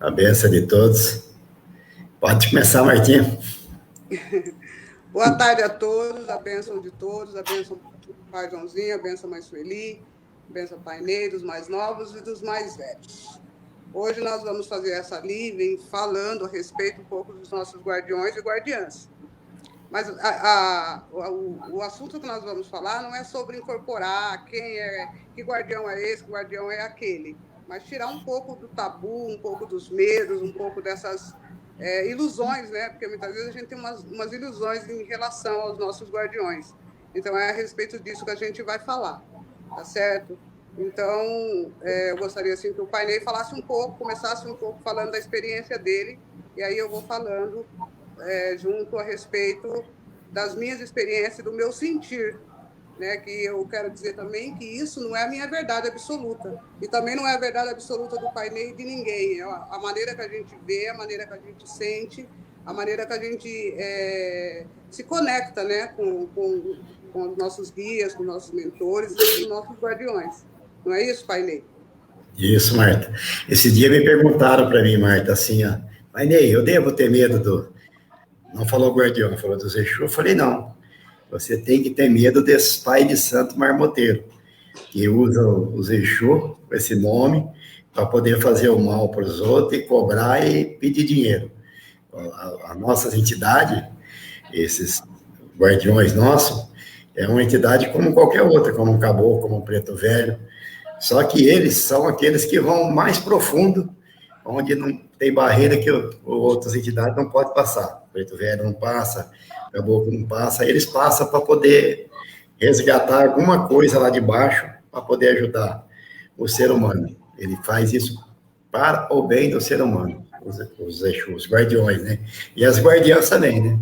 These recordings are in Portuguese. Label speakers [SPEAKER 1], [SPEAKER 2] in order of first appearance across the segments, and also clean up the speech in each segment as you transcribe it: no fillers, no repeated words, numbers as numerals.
[SPEAKER 1] A benção de todos. Pode começar, Martinha.
[SPEAKER 2] Boa tarde a todos, a bênção de todos, a bênção do Pai Joãozinho, a bênção Mãe Sueli, a bênção Pai Ney, dos mais novos e dos mais velhos. Hoje nós vamos fazer essa live falando a respeito um pouco dos nossos guardiões e guardiãs. Mas o assunto que nós vamos falar não é sobre incorporar que guardião é esse, que guardião é aquele, mas tirar um pouco do tabu, um pouco dos medos, um pouco dessas ilusões, né? Porque muitas vezes a gente tem umas ilusões em relação aos nossos guardiões. Então, é a respeito disso que a gente vai falar, tá certo? Então, eu gostaria assim, que o Pai Ney falasse um pouco, começasse um pouco falando da experiência dele, e aí eu vou falando junto a respeito das minhas experiências, do meu sentir, né? Que eu quero dizer também que isso não é a minha verdade absoluta, e também não é a verdade absoluta do Pai Ney e de ninguém, é a maneira que a gente vê, a maneira que a gente sente, a maneira que a gente se conecta, né? com os nossos guias, com os nossos mentores e com os nossos guardiões. Não é isso, Pai Ney?
[SPEAKER 1] Isso, Marta. Esse dia me perguntaram para mim, Marta, assim, ó, Pai Ney, eu devo ter medo do... Não falou guardião, falou dos Exu. Eu falei, não. Você tem que ter medo desse pai de santo marmoteiro, que usa os Exu, esse nome, para poder fazer o mal para os outros e cobrar e pedir dinheiro. A nossas entidades, esses guardiões nossos, é uma entidade como qualquer outra, como um caboclo, como um preto velho, só que eles são aqueles que vão mais profundo, onde não tem barreira que outras entidades não podem passar. O preto velho não passa, o caboclo não passa, eles passam para poder resgatar alguma coisa lá de baixo, para poder ajudar o ser humano. Ele faz isso para o bem do ser humano, os Exus, os guardiões, né? E as guardiãs também, né?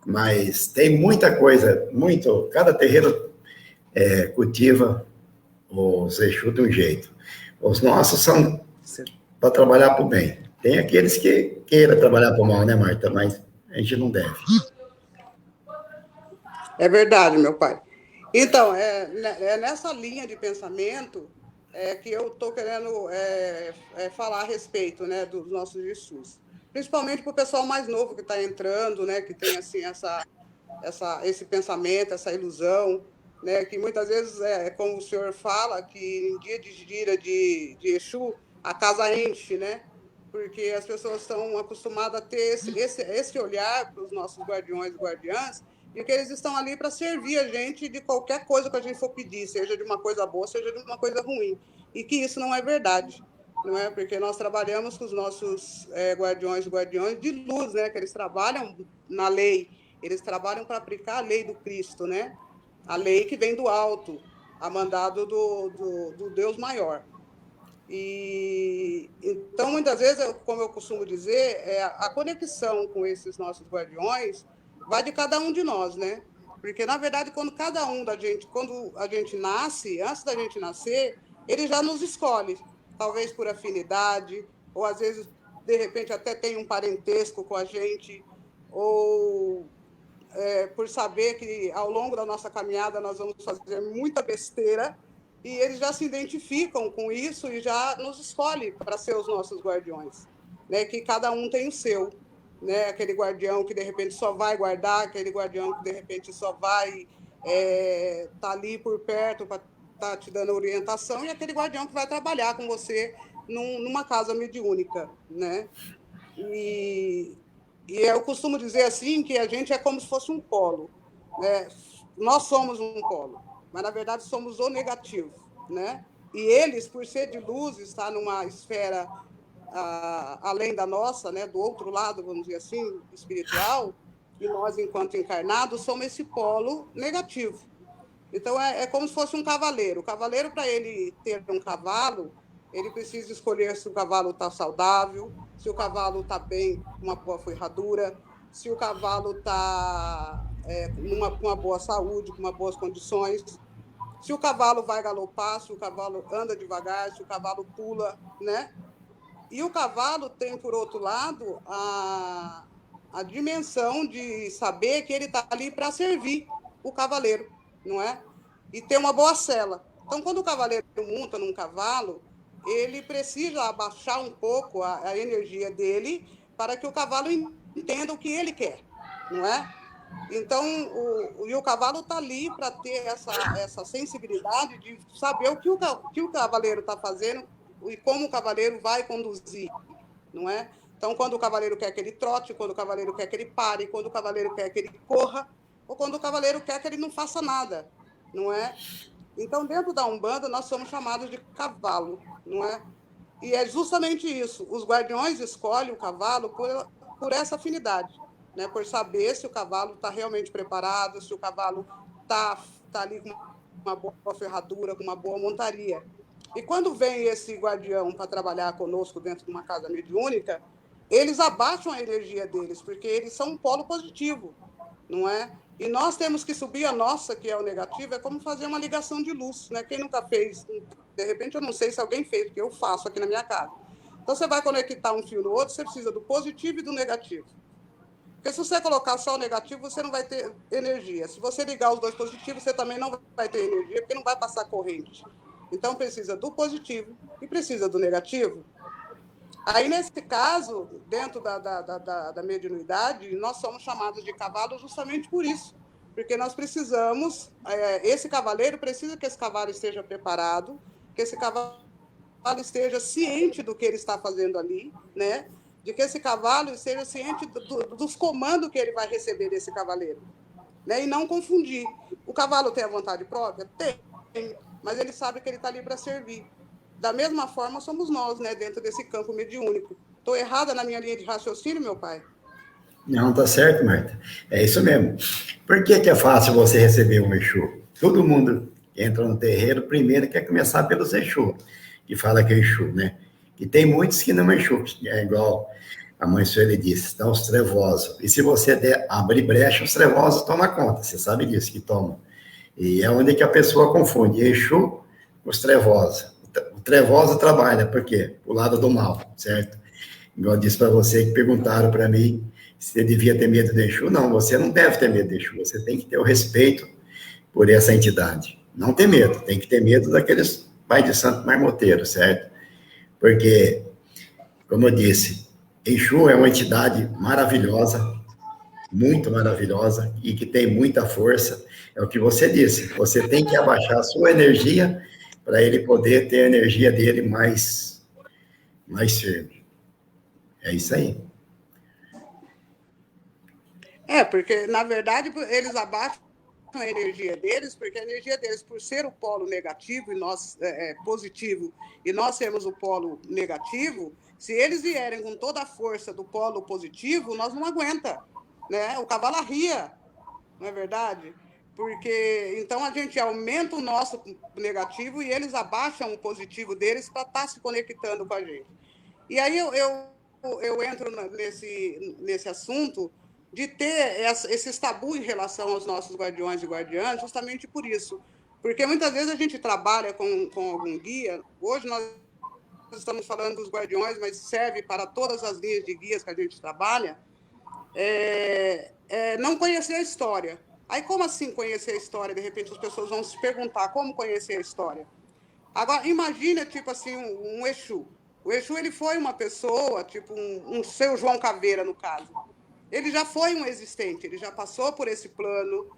[SPEAKER 1] Mas tem muita coisa, cada terreiro cultiva os Exu de um jeito. Os nossos são para trabalhar para o bem. Tem aqueles que queiram trabalhar para o mal, né, Marta? Mas a gente não deve.
[SPEAKER 2] É verdade, meu pai. Então, é nessa linha de pensamento que eu estou querendo falar a respeito, né, dos nossos Exus. Principalmente para o pessoal mais novo que está entrando, né, que tem assim, esse pensamento, essa ilusão, né, que muitas vezes, como o senhor fala, que em dia de gira de Exu, a casa enche, né? Porque as pessoas estão acostumadas a ter esse olhar para os nossos guardiões e guardiãs, e que eles estão ali para servir a gente de qualquer coisa que a gente for pedir, seja de uma coisa boa, seja de uma coisa ruim. E que isso não é verdade, não é? Porque nós trabalhamos com os nossos guardiões e guardiões de luz, né? Que eles trabalham na lei, eles trabalham para aplicar a lei do Cristo, né? A lei que vem do alto, a mandado do Deus maior. E então, muitas vezes, como eu costumo dizer, a conexão com esses nossos guardiões vai de cada um de nós, né? Porque, na verdade, quando a gente nasce, antes da gente nascer, ele já nos escolhe, talvez por afinidade, ou às vezes, de repente, até tem um parentesco com a gente, ou por saber que ao longo da nossa caminhada nós vamos fazer muita besteira, e eles já se identificam com isso e já nos escolhem para ser os nossos guardiões, né? Que cada um tem o seu, né? Aquele guardião que de repente só vai guardar, aquele guardião que de repente só vai tá ali por perto para tá te dando orientação, e aquele guardião que vai trabalhar com você numa casa mediúnica, né? E eu costumo dizer assim que a gente é como se fosse um polo, né? Nós somos um polo, mas na verdade somos o negativo, né? E eles, por ser de luz, está numa esfera além da nossa, né? Do outro lado, vamos dizer assim, espiritual, e nós, enquanto encarnados, somos esse polo negativo. Então, é como se fosse um cavaleiro. O cavaleiro, para ele ter um cavalo, ele precisa escolher se o cavalo está saudável, se o cavalo está bem, com uma boa ferradura, se o cavalo está com uma boa saúde, com uma boas condições, se o cavalo vai galopar, se o cavalo anda devagar, se o cavalo pula, né? E o cavalo tem, por outro lado, a dimensão de saber que ele está ali para servir o cavaleiro, não é? E ter uma boa sela. Então, quando o cavaleiro monta num cavalo, ele precisa abaixar um pouco a energia dele para que o cavalo entenda o que ele quer, não é? Então, o cavalo está ali para ter essa sensibilidade de saber o que o cavaleiro está fazendo e como o cavaleiro vai conduzir, não é? Então, quando o cavaleiro quer que ele trote, quando o cavaleiro quer que ele pare, quando o cavaleiro quer que ele corra, ou quando o cavaleiro quer que ele não faça nada, não é? Então, dentro da Umbanda, nós somos chamados de cavalo, não é? E é justamente isso. Os guardiões escolhem o cavalo por essa afinidade, né? Por saber se o cavalo está realmente preparado, se o cavalo está ali com uma boa ferradura, com uma boa montaria. E quando vem esse guardião para trabalhar conosco dentro de uma casa mediúnica, eles abaixam a energia deles, porque eles são um polo positivo, não é? E nós temos que subir a nossa, que é o negativo, é como fazer uma ligação de luz, né? Quem nunca fez, de repente eu não sei se alguém fez, porque eu faço aqui na minha casa. Então você vai conectar um fio no outro, você precisa do positivo e do negativo. Porque se você colocar só o negativo, você não vai ter energia. Se você ligar os dois positivos, você também não vai ter energia, porque não vai passar corrente. Então precisa do positivo e precisa do negativo. Aí, nesse caso, dentro da mediunidade, nós somos chamados de cavalo justamente por isso, porque nós precisamos, esse cavaleiro precisa que esse cavalo esteja preparado, que esse cavalo esteja ciente do que ele está fazendo ali, né? De que esse cavalo esteja ciente dos comandos que ele vai receber desse cavaleiro, né? E não confundir. O cavalo tem a vontade própria? Tem, mas ele sabe que ele está ali para servir. Da mesma forma, somos nós, né, dentro desse campo mediúnico. Estou errada na minha linha de raciocínio, meu pai?
[SPEAKER 1] Não, tá certo, Marta. É isso mesmo. Por que é fácil você receber um Exu? Todo mundo que entra no terreiro, primeiro quer começar pelos Exu, que fala que é Exu, né? E tem muitos que não é Exu, é igual a mãe Sueli disse, estão os trevosos. E se você abrir brecha, os trevosos tomam conta, você sabe disso, que tomam. E é onde que a pessoa confunde Exu com os trevosos. O trevoso trabalha, por quê? O lado do mal, certo? Igual eu disse para você, que perguntaram para mim se eu devia ter medo de Exu. Não, você não deve ter medo de Exu, você tem que ter o respeito por essa entidade. Não ter medo, tem que ter medo daqueles pai de santo marmoteiro, certo? Porque, como eu disse, Exu é uma entidade maravilhosa, muito maravilhosa, e que tem muita força. É o que você disse, você tem que abaixar a sua energia para ele poder ter a energia dele mais firme. É isso aí.
[SPEAKER 2] Porque, na verdade, eles abaixam a energia deles, porque a energia deles, por ser o polo negativo e nós positivo, e nós sermos o polo negativo, se eles vierem com toda a força do polo positivo, nós não aguenta, né? O cavalo arria, não é verdade? Porque então a gente aumenta o nosso negativo e eles abaixam o positivo deles para estar se conectando com a gente. E aí eu entro nesse assunto de ter esse tabu em relação aos nossos guardiões e guardiãs, justamente por isso. Porque muitas vezes a gente trabalha com algum guia. Hoje nós estamos falando dos guardiões, mas serve para todas as linhas de guias que a gente trabalha. Não conhecer a história. Aí, como assim conhecer a história? De repente, as pessoas vão se perguntar como conhecer a história. Agora, imagina, tipo assim, um Exu. O Exu, ele foi uma pessoa, tipo um seu João Caveira, no caso. Ele já foi um existente, ele já passou por esse plano,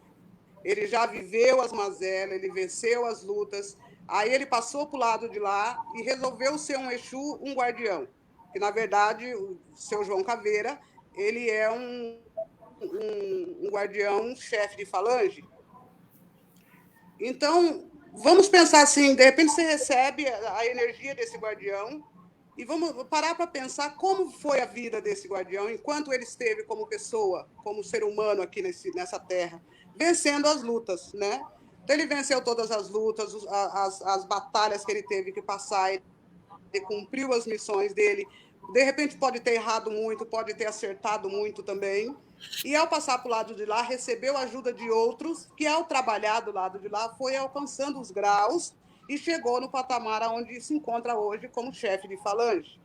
[SPEAKER 2] ele já viveu as mazelas, ele venceu as lutas. Aí ele passou para o lado de lá e resolveu ser um Exu, um guardião. Que, na verdade, o seu João Caveira, ele é um guardião chefe de falange. Então, vamos pensar assim, de repente você recebe a energia desse guardião e vamos parar para pensar como foi a vida desse guardião enquanto ele esteve como pessoa, como ser humano aqui nessa terra, vencendo as lutas, né? Então, ele venceu todas as lutas, as batalhas que ele teve que passar, ele cumpriu as missões dele. De repente pode ter errado muito, pode ter acertado muito também. E ao passar para o lado de lá, recebeu a ajuda de outros, que ao trabalhar do lado de lá, foi alcançando os graus e chegou no patamar onde se encontra hoje como chefe de falange.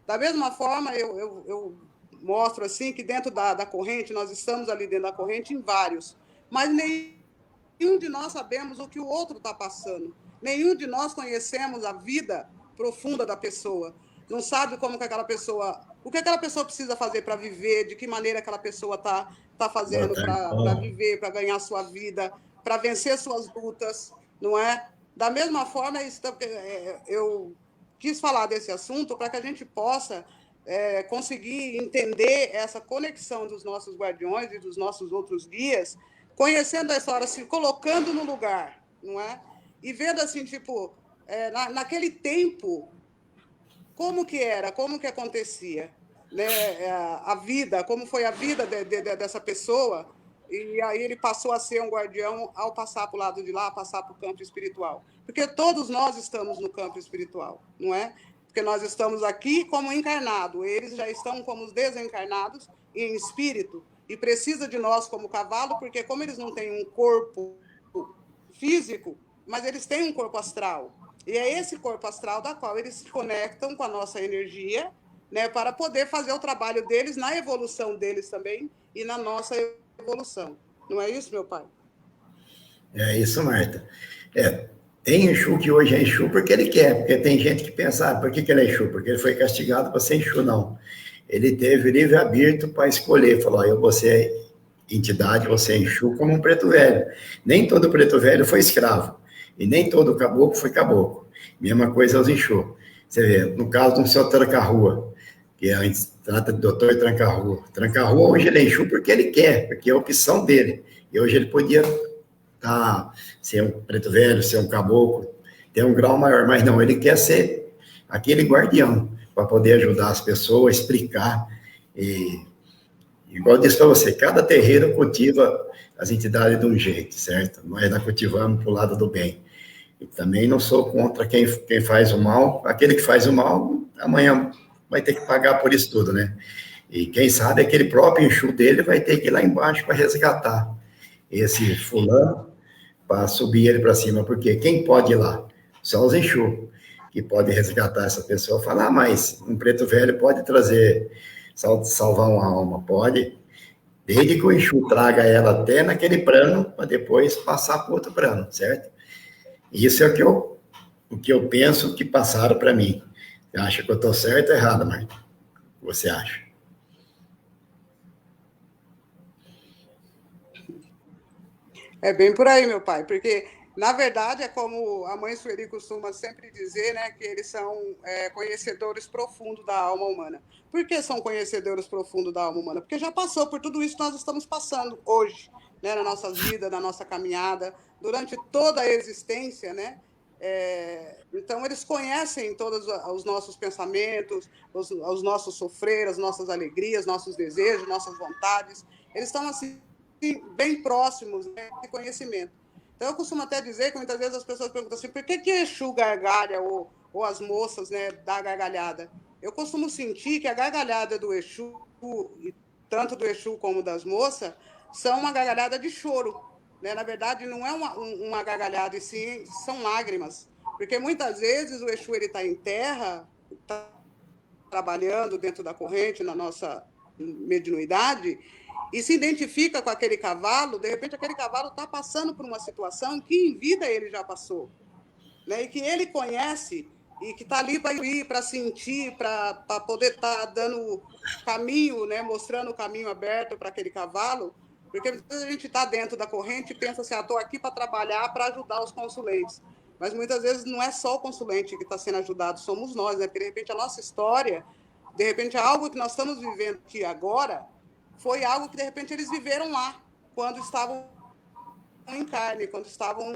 [SPEAKER 2] Da mesma forma, eu mostro assim que dentro da corrente, nós estamos ali dentro da corrente em vários, mas nenhum de nós sabemos o que o outro está passando. Nenhum de nós conhecemos a vida profunda da pessoa, não sabe como que aquela pessoa, o que aquela pessoa precisa fazer para viver, de que maneira aquela pessoa tá fazendo para viver, para ganhar sua vida, para vencer suas lutas, não é? Da mesma forma, eu quis falar desse assunto para que a gente possa conseguir entender essa conexão dos nossos guardiões e dos nossos outros guias, conhecendo a história, se colocando no lugar, não é? E vendo assim, tipo, naquele tempo, como que era, como que acontecia, né? A vida, como foi a vida dessa pessoa, e aí ele passou a ser um guardião ao passar para o lado de lá, passar para o campo espiritual. Porque todos nós estamos no campo espiritual, não é? Porque nós estamos aqui como encarnado, eles já estão como os desencarnados em espírito, e precisa de nós como cavalo, porque como eles não têm um corpo físico, mas eles têm um corpo astral. E é esse corpo astral da qual eles se conectam com a nossa energia, né, para poder fazer o trabalho deles na evolução deles também e na nossa evolução. Não é isso, meu pai?
[SPEAKER 1] É isso, Marta. Tem Exu que hoje é Exu porque ele quer, porque tem gente que pensa, por que ele é Exu? Porque ele foi castigado para ser Exu, não. Ele teve livre-arbítrio para escolher, falou, eu vou ser entidade, você é Exu como um preto velho. Nem todo preto velho foi escravo, e nem todo caboclo foi caboclo. Mesma coisa aos Exu. Você vê, no caso de um seu tranca-rua, que a gente trata de doutor tranca-rua. Tranca-rua hoje ele é Exu porque ele quer, porque é a opção dele. E hoje ele podia ser um preto velho, ser um caboclo, ter um grau maior, mas não, ele quer ser aquele guardião, para poder ajudar as pessoas, explicar, e igual eu disse para você, cada terreiro cultiva as entidades de um jeito, certo? Nós ainda cultivamos para o lado do bem. E também não sou contra quem faz o mal, aquele que faz o mal, amanhã vai ter que pagar por isso tudo, né? E quem sabe aquele próprio Exu dele vai ter que ir lá embaixo para resgatar esse fulano, para subir ele para cima, porque quem pode ir lá? Só os Exu, que pode resgatar essa pessoa. Falar, mas um preto velho pode trazer, salvar uma alma, pode, desde que o Exu traga ela até naquele plano, para depois passar para outro plano, certo? Isso é o que eu penso que passaram para mim. Você acha que eu estou certo ou errado, Marta? O que você acha?
[SPEAKER 2] É bem por aí, meu pai, porque, na verdade, é como a mãe Sueli costuma sempre dizer, né, que eles são conhecedores profundos da alma humana. Por que são conhecedores profundos da alma humana? Porque já passou por tudo isso que nós estamos passando hoje, né, na nossa vida, na nossa caminhada, durante toda a existência, né? Então, eles conhecem todos os nossos pensamentos, os nossos sofrer, as nossas alegrias, nossos desejos, nossas vontades. Eles estão, assim, bem próximos, né, de conhecimento. Então, eu costumo até dizer que muitas vezes as pessoas perguntam assim, por que Exu gargalha ou as moças, né, dá gargalhada? Eu costumo sentir que a gargalhada do Exu, tanto do Exu como das moças, são uma gargalhada de choro. Né? Na verdade, não é uma gargalhada, e sim são lágrimas. Porque muitas vezes o Exu está em terra, está trabalhando dentro da corrente, na nossa mediunidade, e se identifica com aquele cavalo, de repente aquele cavalo está passando por uma situação que em vida ele já passou, né? E que ele conhece e que está ali para ir, para sentir, para poder estar dando caminho, né? Mostrando o caminho aberto para aquele cavalo, porque a gente está dentro da corrente e pensa assim, estou aqui para trabalhar, para ajudar os consulentes. Mas muitas vezes não é só o consulente que está sendo ajudado, somos nós, né? Porque de repente a nossa história, de repente algo que nós estamos vivendo aqui agora, foi algo que, de repente, eles viveram lá, quando estavam em carne, quando estavam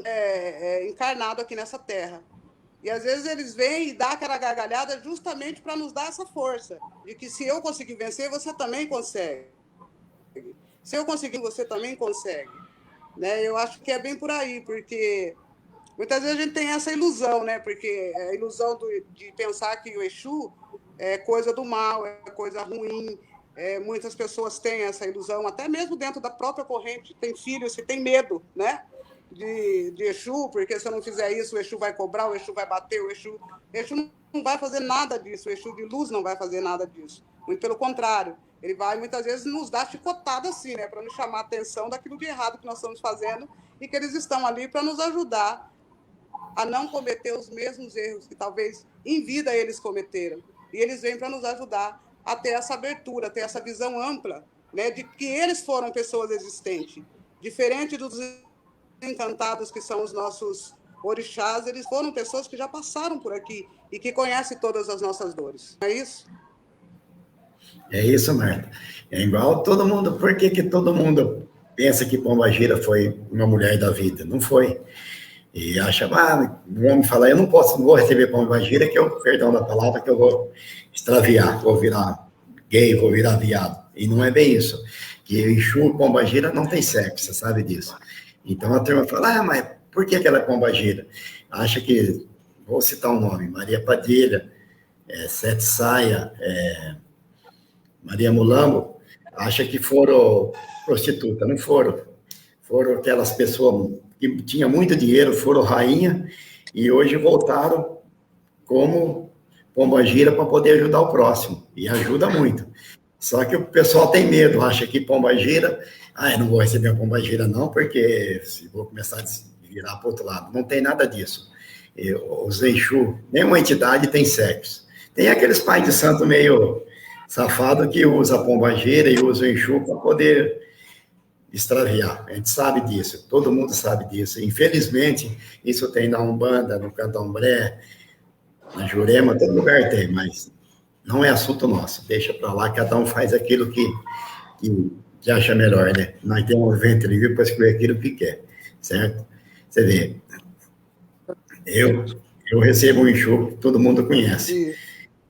[SPEAKER 2] encarnados aqui nessa terra. E, às vezes, eles vêm e dão aquela gargalhada justamente para nos dar essa força, de que se eu conseguir vencer, você também consegue. Se eu conseguir, você também consegue. Né? Eu acho que é bem por aí, porque muitas vezes a gente tem essa ilusão, né? Porque a ilusão de pensar que o Exu é coisa do mal, é coisa ruim. Muitas pessoas têm essa ilusão, até mesmo dentro da própria corrente, tem filhos que têm medo, né? De Exu, porque se eu não fizer isso, o Exu vai cobrar, o Exu vai bater, o Exu não vai fazer nada disso, o Exu de luz não vai fazer nada disso. Muito pelo contrário, ele vai muitas vezes nos dar chicotada assim, né? Para nos chamar a atenção daquilo de errado que nós estamos fazendo e que eles estão ali para nos ajudar a não cometer os mesmos erros que talvez em vida eles cometeram. E eles vêm para nos ajudar a ter essa abertura, a ter essa visão ampla, né, de que eles foram pessoas existentes. Diferente dos encantados que são os nossos orixás, eles foram pessoas que já passaram por aqui e que conhecem todas as nossas dores. Não é isso?
[SPEAKER 1] É isso, Marta. É igual todo mundo. Por que todo mundo pensa que Pombagira foi uma mulher da vida? Não foi. E acha, o homem fala, eu não vou receber Pombagira, que eu, perdão da palavra, que eu vou extraviar, vou virar gay, vou virar viado. E não é bem isso. Que Exu e Pombagira não tem sexo, você sabe disso. Então a turma fala, mas por que ela é Pombagira? Acha que, vou citar um nome, Maria Padilha, Sete Saia, Maria Mulambo, acha que foram prostitutas, não foram. Foram aquelas pessoas que tinham muito dinheiro, foram rainha, e hoje voltaram como Pombagira para poder ajudar o próximo, e ajuda muito. Só que o pessoal tem medo, acha que Pombagira, eu não vou receber a Pombagira não, porque se vou começar a virar para o outro lado. Não tem nada disso. Os Exu, nenhuma entidade tem sexo. Tem aqueles pais de santo meio safado que usa a Pombagira e usa o Exu para poder extraviar. A gente sabe disso, todo mundo sabe disso. Infelizmente, isso tem na Umbanda, no Candomblé, na Jurema, todo lugar tem, mas não é assunto nosso. Deixa para lá, cada um faz aquilo que acha melhor, né? Nós temos um ventre livre para escolher aquilo que quer, certo? Você vê, eu recebo um Exu que todo mundo conhece.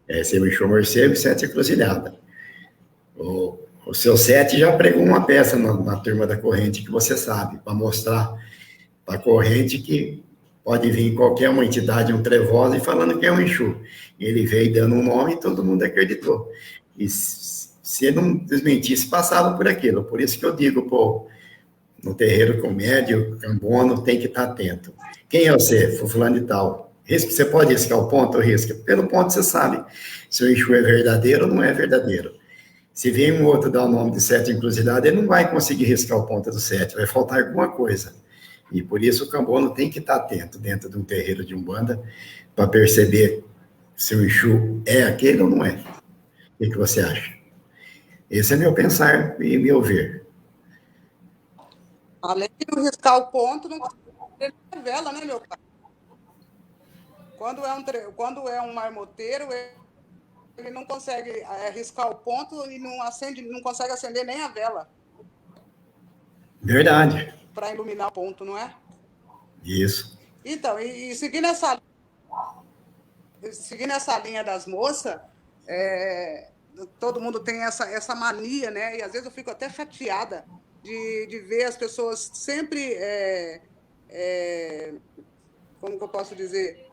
[SPEAKER 1] Recebo um Exu morcego e 7 encruzilhada. O seu 7 já pregou uma peça na turma da corrente, que você sabe, para mostrar para a corrente que pode vir qualquer uma entidade, um trevosa, e falando que é um Exu. Ele veio dando um nome e todo mundo acreditou. E se ele não desmentisse, passava por aquilo. Por isso que eu digo, no terreiro com médio, cambono, tem que estar atento. Quem é você? Fulano e tal. Você pode riscar o ponto ou risca? Pelo ponto você sabe se o Exu é verdadeiro ou não é verdadeiro. Se vem um outro dar o nome de 7 encruzilhada, ele não vai conseguir riscar o ponto do 7, vai faltar alguma coisa. E por isso o cambono tem que estar atento dentro de um terreiro de Umbanda para perceber se o Exu é aquele ou não é. O que você acha? Esse é meu pensar e meu ver.
[SPEAKER 2] Além de riscar o ponto, não revela, né, meu pai? Quando é um marmoteiro, ele não consegue riscar o ponto e não consegue acender nem a vela.
[SPEAKER 1] Verdade.
[SPEAKER 2] Para iluminar o ponto, não é?
[SPEAKER 1] Isso.
[SPEAKER 2] Então, e seguindo essa linha das moças, todo mundo tem essa mania, né? E às vezes eu fico até chateada de ver as pessoas sempre, como que eu posso dizer,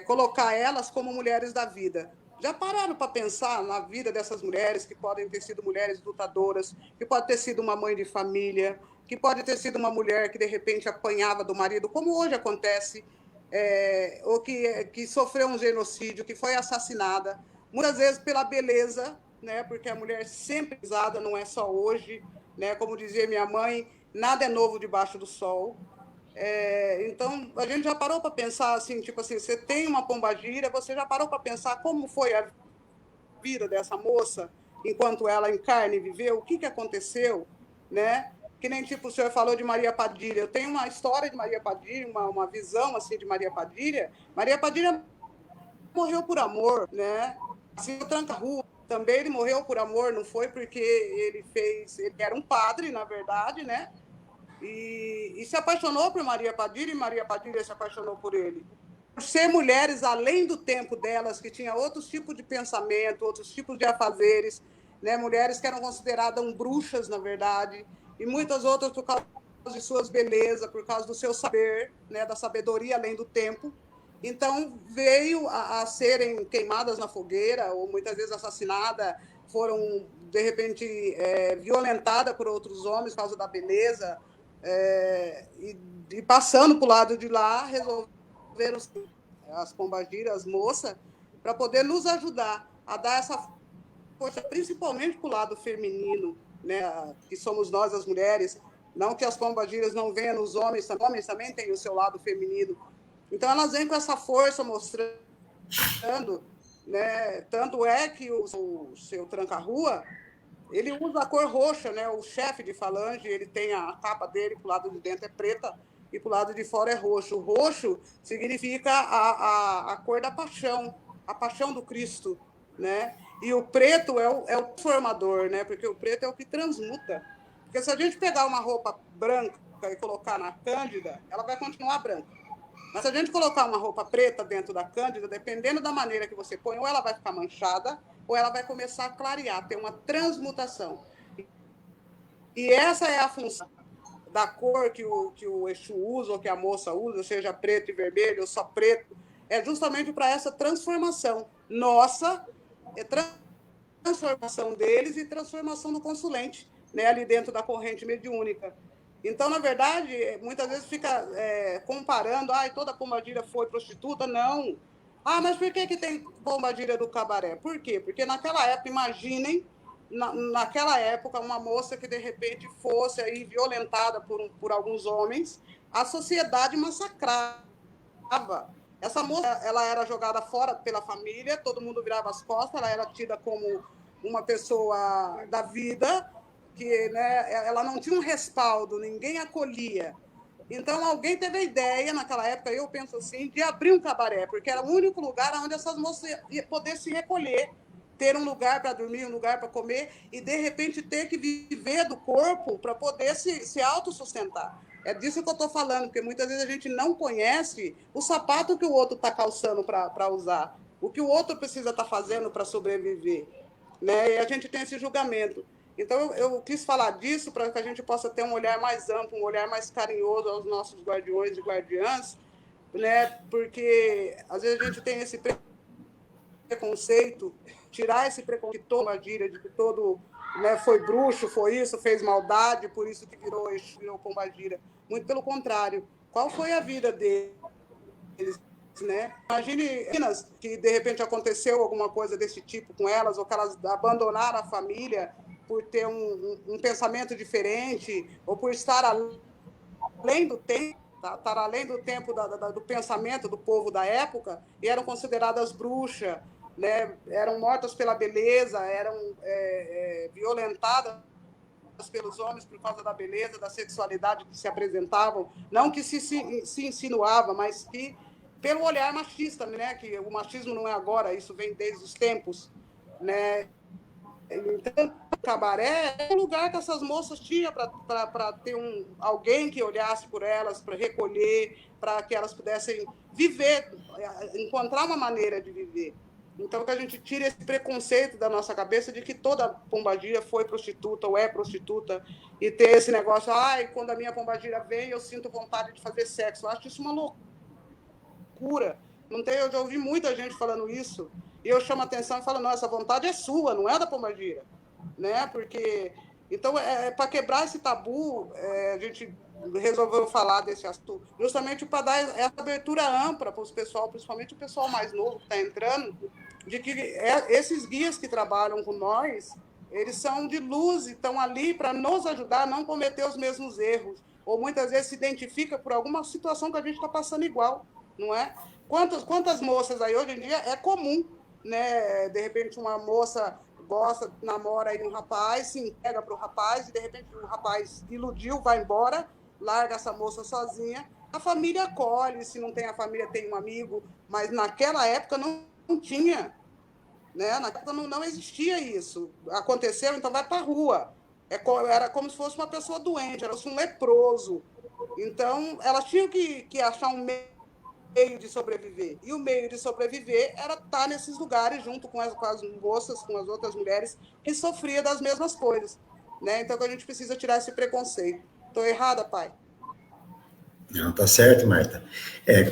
[SPEAKER 2] colocar elas como mulheres da vida. Já pararam para pensar na vida dessas mulheres que podem ter sido mulheres lutadoras, que pode ter sido uma mãe de família, que pode ter sido uma mulher que, de repente, apanhava do marido, como hoje acontece, ou que sofreu um genocídio, que foi assassinada, muitas vezes pela beleza, né? Porque a mulher sempre usada, não é só hoje, né? Como dizia minha mãe, nada é novo debaixo do sol. Então, a gente já parou para pensar, assim, tipo assim, você tem uma pombagira, você já parou para pensar como foi a vida dessa moça enquanto ela em carne viveu, o que aconteceu, né? Que nem, tipo, o senhor falou de Maria Padilha. Eu tenho uma história de Maria Padilha, uma visão, assim, de Maria Padilha. Maria Padilha morreu por amor, né? Assim, o Tranca-Rua também, ele morreu por amor, não foi porque ele era um padre, na verdade, né? E se apaixonou por Maria Padilha, e Maria Padilha se apaixonou por ele. Por ser mulheres além do tempo delas, que tinham outros tipos de pensamento, outros tipos de afazeres, né? Mulheres que eram consideradas bruxas, na verdade, e muitas outras por causa de suas belezas, por causa do seu saber, né? Da sabedoria além do tempo. Então, veio a serem queimadas na fogueira, ou muitas vezes assassinadas, foram, de repente, violentadas por outros homens por causa da beleza, e passando para o lado de lá, resolveram as pombagiras, as moças, para poder nos ajudar a dar essa força, principalmente para o lado feminino, né? Que somos nós, as mulheres. Não que as pombagiras não venham nos homens também têm o seu lado feminino. Então, elas vêm com essa força mostrando, né? Tanto é que o seu tranca-rua, ele usa a cor roxa, né? O chefe de falange, ele tem a capa dele, pro lado de dentro é preta e pro lado de fora é roxo. O roxo significa a cor da paixão, a paixão do Cristo, né? E o preto é o formador, né? Porque o preto é o que transmuta. Porque se a gente pegar uma roupa branca e colocar na Cândida, ela vai continuar branca. Mas se a gente colocar uma roupa preta dentro da Cândida, dependendo da maneira que você põe, ou ela vai ficar manchada, ou ela vai começar a clarear, ter uma transmutação. E essa é a função da cor que o Exu usa, ou que a moça usa, seja preto e vermelho, ou só preto, é justamente para essa transformação nossa, transformação deles e transformação do consulente, né, ali dentro da corrente mediúnica. Então, na verdade, muitas vezes fica comparando, toda pombagira foi prostituta. Não. Mas por que tem pombagira do cabaré? Por quê? Porque naquela época, imaginem, naquela época, uma moça que de repente fosse aí violentada por alguns homens, a sociedade massacrava. Essa moça, ela era jogada fora pela família, todo mundo virava as costas, ela era tida como uma pessoa da vida, que, né, ela não tinha um respaldo, ninguém acolhia. Então, alguém teve a ideia, naquela época, eu penso assim, de abrir um cabaré, porque era o único lugar onde essas moças iam poder se recolher, ter um lugar para dormir, um lugar para comer, e, de repente, ter que viver do corpo para poder se autossustentar. É disso que eu estou falando, porque muitas vezes a gente não conhece o sapato que o outro está calçando para usar, o que o outro precisa estar fazendo para sobreviver. Né? E a gente tem esse julgamento. Então, eu quis falar disso para que a gente possa ter um olhar mais amplo, um olhar mais carinhoso aos nossos guardiões e guardiãs, né? Porque às vezes a gente tem esse preconceito, tirar esse preconceito de que todo, né, foi bruxo, foi isso, fez maldade, por isso que virou pombagira. Muito pelo contrário. Qual foi a vida deles? Né? Imagine meninas que de repente aconteceu alguma coisa desse tipo com elas, ou que elas abandonaram a família por ter um pensamento diferente, ou por estar além do tempo, estar além do tempo do pensamento do povo da época, e eram consideradas bruxas, né? Eram mortas pela beleza, eram violentadas pelos homens por causa da beleza, da sexualidade que se apresentavam, não que se insinuava, mas que pelo olhar machista, né? Que o machismo não é agora, isso vem desde os tempos, né? Então, o cabaré é um lugar que essas moças tinham para ter alguém que olhasse por elas, para recolher, para que elas pudessem viver, encontrar uma maneira de viver. Então, que a gente tire esse preconceito da nossa cabeça de que toda pombagira foi prostituta ou é prostituta, e ter esse negócio, quando a minha pombagira vem, eu sinto vontade de fazer sexo. Eu acho isso uma loucura. Eu já ouvi muita gente falando isso, e eu chamo a atenção e falo, não, essa vontade é sua, não é da pombagira. Né? Porque, então, para quebrar esse tabu, a gente resolveu falar desse assunto, justamente para dar essa abertura ampla para os pessoal, principalmente o pessoal mais novo que está entrando, de que esses guias que trabalham com nós, eles são de luz e estão ali para nos ajudar a não cometer os mesmos erros, ou muitas vezes se identifica por alguma situação que a gente está passando igual, não é? Quantas moças aí hoje em dia é comum, né? De repente uma moça gosta, namora aí um rapaz, se entrega para o rapaz, e de repente o rapaz iludiu, vai embora, larga essa moça sozinha, a família acolhe, se não tem a família, tem um amigo, mas naquela época não tinha, né? Na época não existia isso. Aconteceu, então vai para a rua. Era como se fosse uma pessoa doente, era um leproso. Então, elas tinham que achar um meio de sobreviver. E o meio de sobreviver era estar nesses lugares junto com as moças, com as outras mulheres que sofriam das mesmas coisas. Né? Então, a gente precisa tirar esse preconceito. Estou errada, pai?
[SPEAKER 1] Não, tá certo, Marta.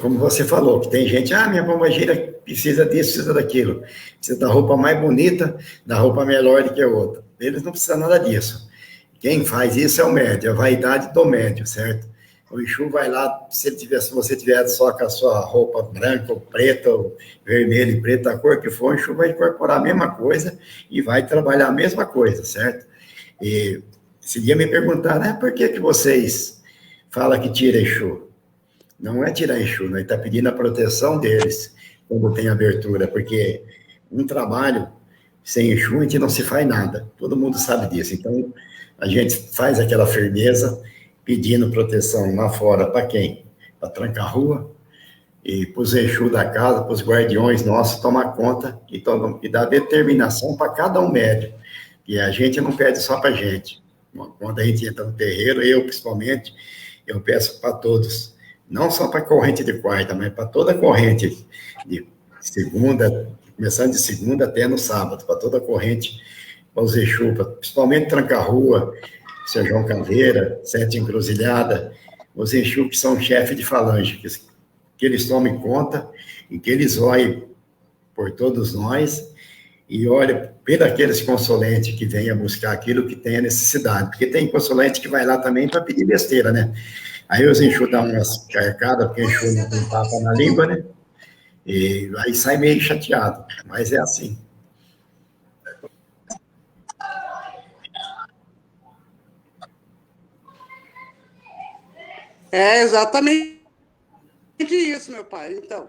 [SPEAKER 1] Como você falou, que tem gente, minha pombagira precisa disso, precisa daquilo. Precisa da roupa mais bonita, da roupa melhor do que a outra. Eles não precisam nada disso. Quem faz isso é o médio, a vaidade do médio, certo? O Exu vai lá, se você tiver só com a sua roupa branca, ou preta, ou vermelha e preta, a cor que for, o Exu vai incorporar a mesma coisa e vai trabalhar a mesma coisa, certo? E esse dia me perguntaram, por que vocês falam que tira Exu? Não é tirar Exu, nós está pedindo a proteção deles quando tem abertura, porque um trabalho sem Exu a gente não se faz nada, todo mundo sabe disso. Então, a gente faz aquela firmeza pedindo proteção lá fora para quem? Para tranca-rua e para os Exu da casa, para os guardiões nossos tomar conta e dar determinação para cada um médium. E a gente não pede só para a gente. Quando a gente entra no terreiro, eu principalmente, eu peço para todos, não só para a corrente de quarta, mas para toda a corrente de segunda, começando de segunda até no sábado, para toda a corrente, para os Exu, principalmente Tranca-Rua, São João Caveira, Sete Encruzilhada, os Exu que são chefe de falange, que eles tomem conta e que eles olhem por todos nós e olhem por aqueles consulentes que venham buscar aquilo que tem a necessidade, porque tem consulente que vai lá também para pedir besteira, né? Aí os Exu dão umas carcadas, porque Exu não tem tapa na língua, né? E aí sai meio chateado, mas é assim.
[SPEAKER 2] É exatamente isso, meu pai. Então,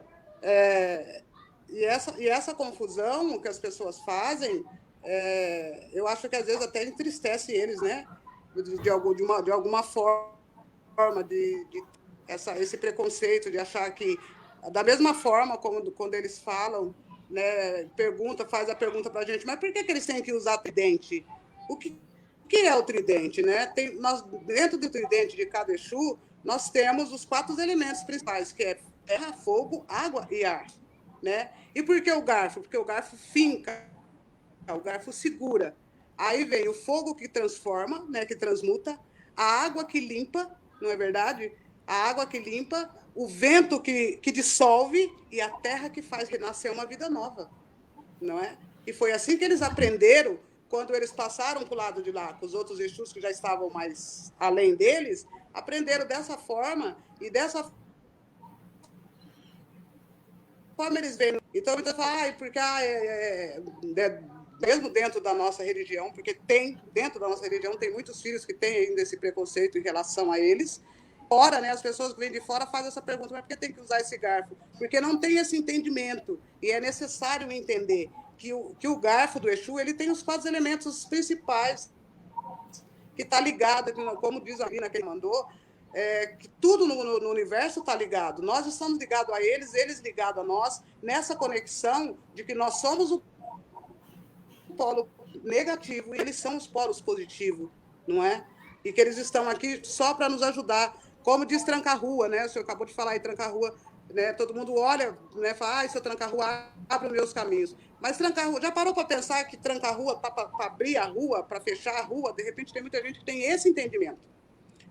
[SPEAKER 2] essa confusão que as pessoas fazem, eu acho que às vezes até entristece eles, né? De alguma forma, esse preconceito de achar que, da mesma forma como quando eles falam, né, faz a pergunta para a gente, mas por que eles têm que usar tridente? O que é o tridente, né? Dentro do tridente de cada Exu, nós temos os 4 elementos principais, que é terra, fogo, água e ar, né? E por que o garfo? Porque o garfo finca, o garfo segura. Aí vem o fogo que transforma, né, que transmuta, a água que limpa, não é verdade? A água que limpa, o vento que dissolve e a terra que faz renascer uma vida nova, não é? E foi assim que eles aprenderam quando eles passaram para o lado de lá, com os outros Exus que já estavam mais além deles, aprenderam dessa forma e dessa forma eles veem. Então, fala, porque mesmo dentro da nossa religião, porque dentro da nossa religião, tem muitos filhos que têm ainda esse preconceito em relação a eles. Fora, né, as pessoas que vêm de fora fazem essa pergunta, mas por que tem que usar esse garfo? Porque não tem esse entendimento, e é necessário entender que o garfo do Exu ele tem os 4 elementos principais, que está ligado, como diz a Lina que ele mandou, que tudo no universo está ligado. Nós estamos ligados a eles ligados a nós, nessa conexão de que nós somos o polo negativo e eles são os polos positivos, não é? E que eles estão aqui só para nos ajudar. Como diz Tranca-Rua, né? O senhor acabou de falar aí, Tranca-Rua, né? Todo mundo olha, né? Fala, seu Tranca-Rua, abre os meus caminhos. Mas Tranca-Rua, já parou para pensar que Tranca-Rua está para abrir a rua, para fechar a rua? De repente tem muita gente que tem esse entendimento.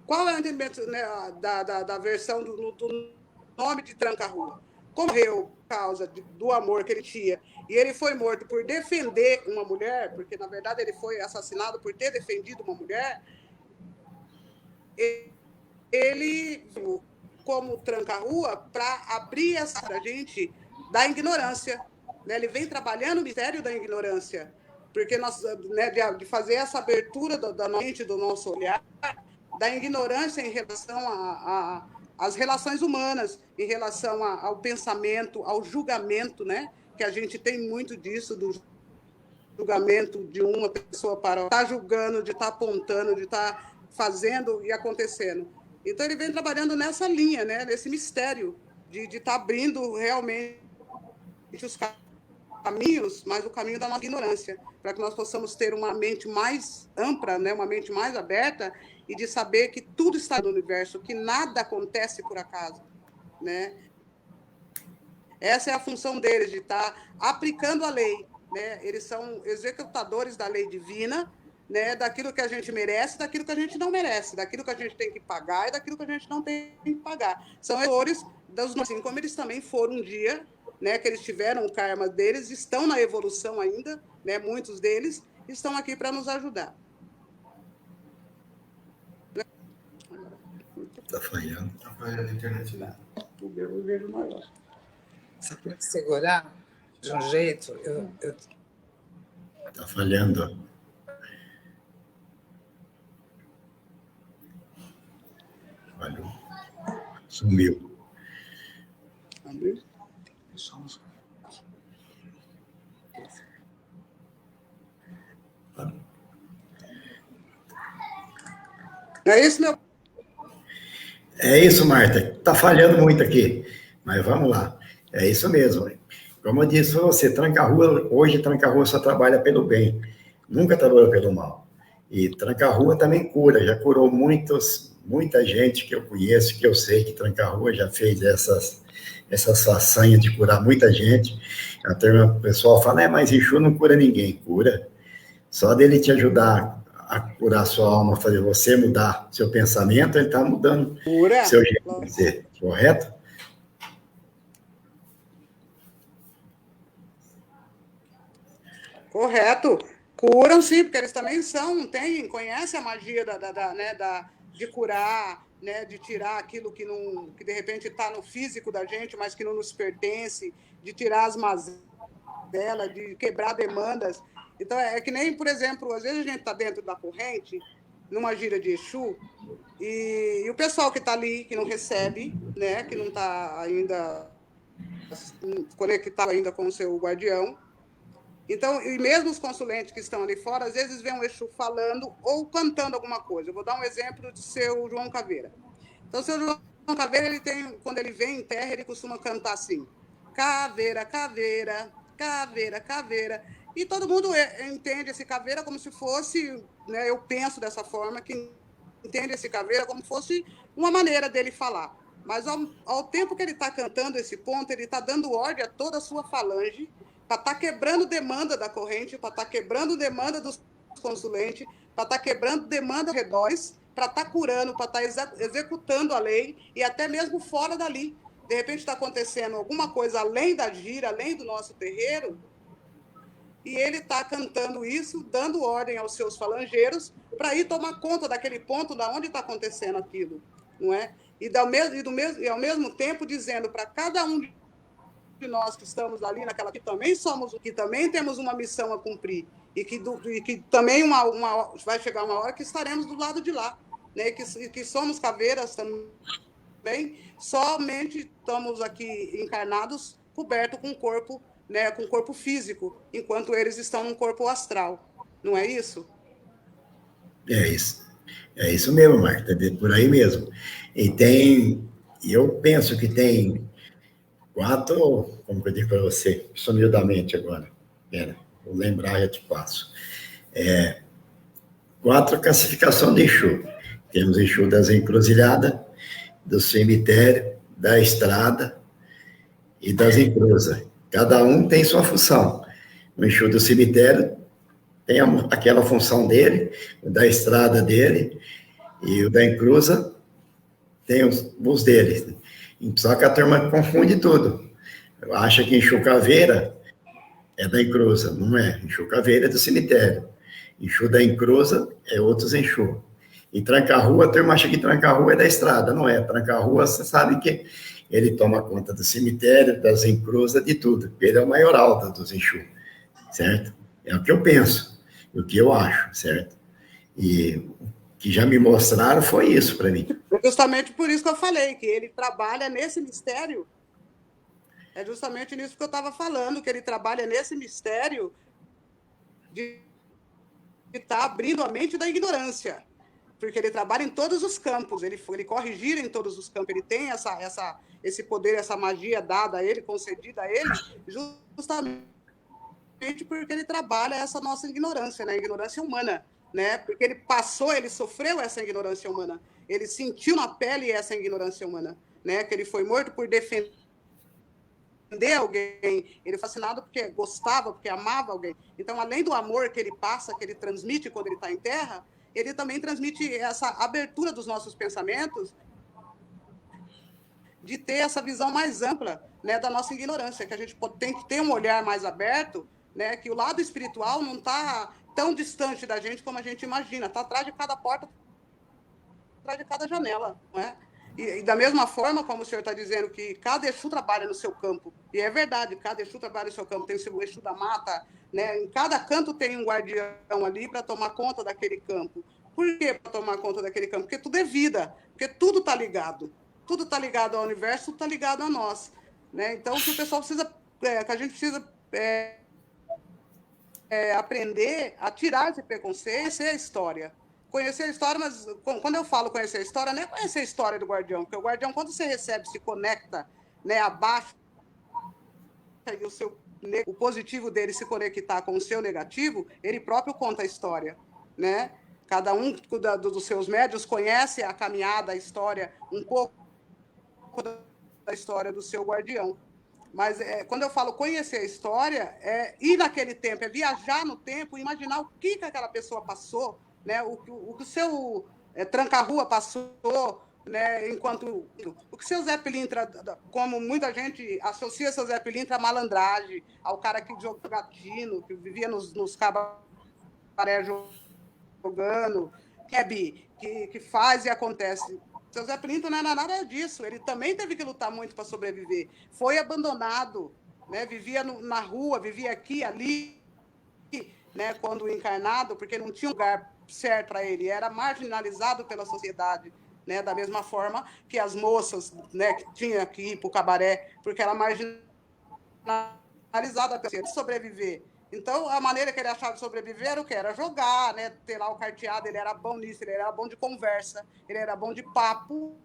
[SPEAKER 2] Qual é o entendimento, né, da versão do nome de Tranca-Rua? Morreu por causa do amor que ele tinha e ele foi morto por defender uma mulher, porque na verdade ele foi assassinado por ter defendido uma mulher. Ele, como Tranca-Rua, para abrir essa para a gente da ignorância, né? Ele vem trabalhando o mistério da ignorância, porque nós, né, de fazer essa abertura da mente, do nosso olhar, da ignorância em relação às relações humanas, em relação ao pensamento, ao julgamento, né? Que a gente tem muito disso, do julgamento de uma pessoa para estar julgando, de estar apontando, de estar fazendo e acontecendo. Então, ele vem trabalhando nessa linha, né? Nesse mistério de estar abrindo realmente os caminhos, mas o caminho da nossa ignorância, para que nós possamos ter uma mente mais ampla, né? Uma mente mais aberta e de saber que tudo está no universo, que nada acontece por acaso, né? Essa é a função deles, de estar aplicando a lei, né? Eles são executadores da lei divina, né? Daquilo que a gente merece, daquilo que a gente não merece, daquilo que a gente tem que pagar e daquilo que a gente não tem que pagar. São executores assim como eles também foram um dia, né? Que eles tiveram o karma deles, estão na evolução ainda, né? Muitos deles estão aqui para nos ajudar.
[SPEAKER 1] Está falhando.
[SPEAKER 3] Está falhando a internet.
[SPEAKER 2] O meu vejo maior.
[SPEAKER 4] Você tem que segurar de um jeito.
[SPEAKER 1] Está falhando. Falhou. Sumiu.
[SPEAKER 2] É isso, meu?
[SPEAKER 1] É isso, Marta. Está falhando muito aqui, mas vamos lá. É isso mesmo. Como eu disse para você, Tranca-Rua, hoje Tranca-Rua só trabalha pelo bem, nunca trabalhou pelo mal. E Tranca-Rua também cura, já curou muita gente que eu conheço, que eu sei que Tranca-Rua já fez essas façanhas de curar muita gente. Até o pessoal fala, mas Exu não cura ninguém, cura. Só dele te ajudar a curar sua alma, fazer você mudar seu pensamento, ele está mudando seu jeito de ser, correto?
[SPEAKER 2] Correto. Curam, sim, porque eles também conhecem a magia de curar, né, de tirar aquilo que de repente está no físico da gente, mas que não nos pertence, de tirar as mazelas, de quebrar demandas. Então, é que nem, por exemplo, às vezes a gente está dentro da corrente, numa gira de Exu, e o pessoal que está ali, que não recebe, né, que não está ainda conectado ainda com o seu guardião. Então, e mesmo os consulentes que estão ali fora, às vezes vê um Exu falando ou cantando alguma coisa. Eu vou dar um exemplo de seu João Caveira. Então, o seu João Caveira, quando ele vem em terra, ele costuma cantar assim: caveira, caveira, caveira, caveira. E todo mundo entende esse caveira como se fosse, né, eu penso dessa forma, que entende esse caveira como se fosse uma maneira dele falar. Mas ao tempo que ele está cantando esse ponto, ele está dando ordem a toda a sua falange para estar quebrando demanda da corrente, para estar quebrando demanda dos consulentes, para estar quebrando demanda dos redores, para estar curando, para estar executando a lei e até mesmo fora dali. De repente está acontecendo alguma coisa além da gira, além do nosso terreiro, e ele está cantando isso, dando ordem aos seus falangeiros para ir tomar conta daquele ponto da onde está acontecendo aquilo, não é? E ao mesmo tempo dizendo para cada um de nós que estamos ali naquela que também temos uma missão a cumprir e que também vai chegar uma hora que estaremos do lado de lá, né? Que somos caveiras também, somente estamos aqui encarnados, cobertos com corpo, né? Com corpo físico, enquanto eles estão num corpo astral, não é isso?
[SPEAKER 1] É isso mesmo, Marta, por aí mesmo. Eu penso que tem 4, como eu digo para você, sumiu da mente agora. Pera, vou lembrar e eu te passo. 4 classificações de Exu. Temos Exu das encruzilhadas, do cemitério, da estrada e das encruzas. Cada um tem sua função. O Exu do cemitério tem aquela função dele, o da estrada dele, e o da encruza tem os deles. Só que a turma confunde tudo. Acha que Exu Caveira é da encruza. Não é. Exu Caveira é do cemitério. Exu da encruza é outros Exu. E Tranca-Rua, a turma acha que Tranca-Rua é da estrada. Não é. Tranca-Rua, você sabe que ele toma conta do cemitério, das encruzas, de tudo. Ele é o maioral dos Exu. Certo? É o que eu penso. O que eu acho, certo? E o que já me mostraram foi isso para mim.
[SPEAKER 2] Justamente por isso que eu falei, que ele trabalha nesse mistério. É justamente nisso que eu estava falando, que ele trabalha nesse mistério de estar abrindo a mente da ignorância. Porque ele trabalha em todos os campos, ele corre gira em todos os campos, ele tem esse poder, essa magia dada a ele, concedida a ele, justamente porque ele trabalha essa nossa ignorância, né? A ignorância humana, né? Porque ele sofreu essa ignorância humana, ele sentiu na pele essa ignorância humana, né? Que ele foi morto por defender alguém, ele foi fascinado porque gostava, porque amava alguém. Então, além do amor que ele passa, que ele transmite quando ele está em terra, ele também transmite essa abertura dos nossos pensamentos, de ter essa visão mais ampla, né, da nossa ignorância, que a gente tem que ter um olhar mais aberto, né, que o lado espiritual não está tão distante da gente como a gente imagina, está atrás de cada porta, atrás de cada janela, não é? E da mesma forma, como o senhor está dizendo, que cada Exu trabalha no seu campo, e é verdade, cada Exu trabalha no seu campo, tem o Exu da mata, né? Em cada canto tem um guardião ali para tomar conta daquele campo. Por que para tomar conta daquele campo? Porque tudo é vida, porque tudo está ligado ao universo, tudo está ligado a nós. né? Então, o que o pessoal precisa, que a gente precisa aprender a tirar esse preconceito, conhecer a história. Conhecer a história, mas quando eu falo conhecer a história, não é conhecer a história do guardião, porque o guardião, quando você recebe, se conecta, né, abaixa e o positivo dele se conectar com o seu negativo, ele próprio conta a história, né? Cada um dos seus médios conhece a caminhada, a história, um pouco da história do seu guardião. Mas quando eu falo conhecer a história, é ir naquele tempo, é viajar no tempo, imaginar o que aquela pessoa passou, né? O que o seu tranca-rua passou, né? Enquanto o que seu Zé Pilintra, como muita gente associa seu Zé Pilintra à malandragem, ao cara que jogou gatino, que vivia nos cabaré jogando, que faz e acontece. Seu Zé Pilintra não era nada disso. Ele também teve que lutar muito para sobreviver. Foi abandonado, né? Vivia na rua, vivia aqui, ali, né? Quando encarnado, porque não tinha um lugar certo para ele. Era marginalizado pela sociedade, né? Da mesma forma que as moças, né? Que tinham que ir para o cabaré, porque era marginalizada pela sociedade. Sobreviver. Então, a maneira que ele achava de sobreviver era o quê? Era jogar, né? Ter lá o carteado, ele era bom nisso, ele era bom de conversa, ele era bom de papo,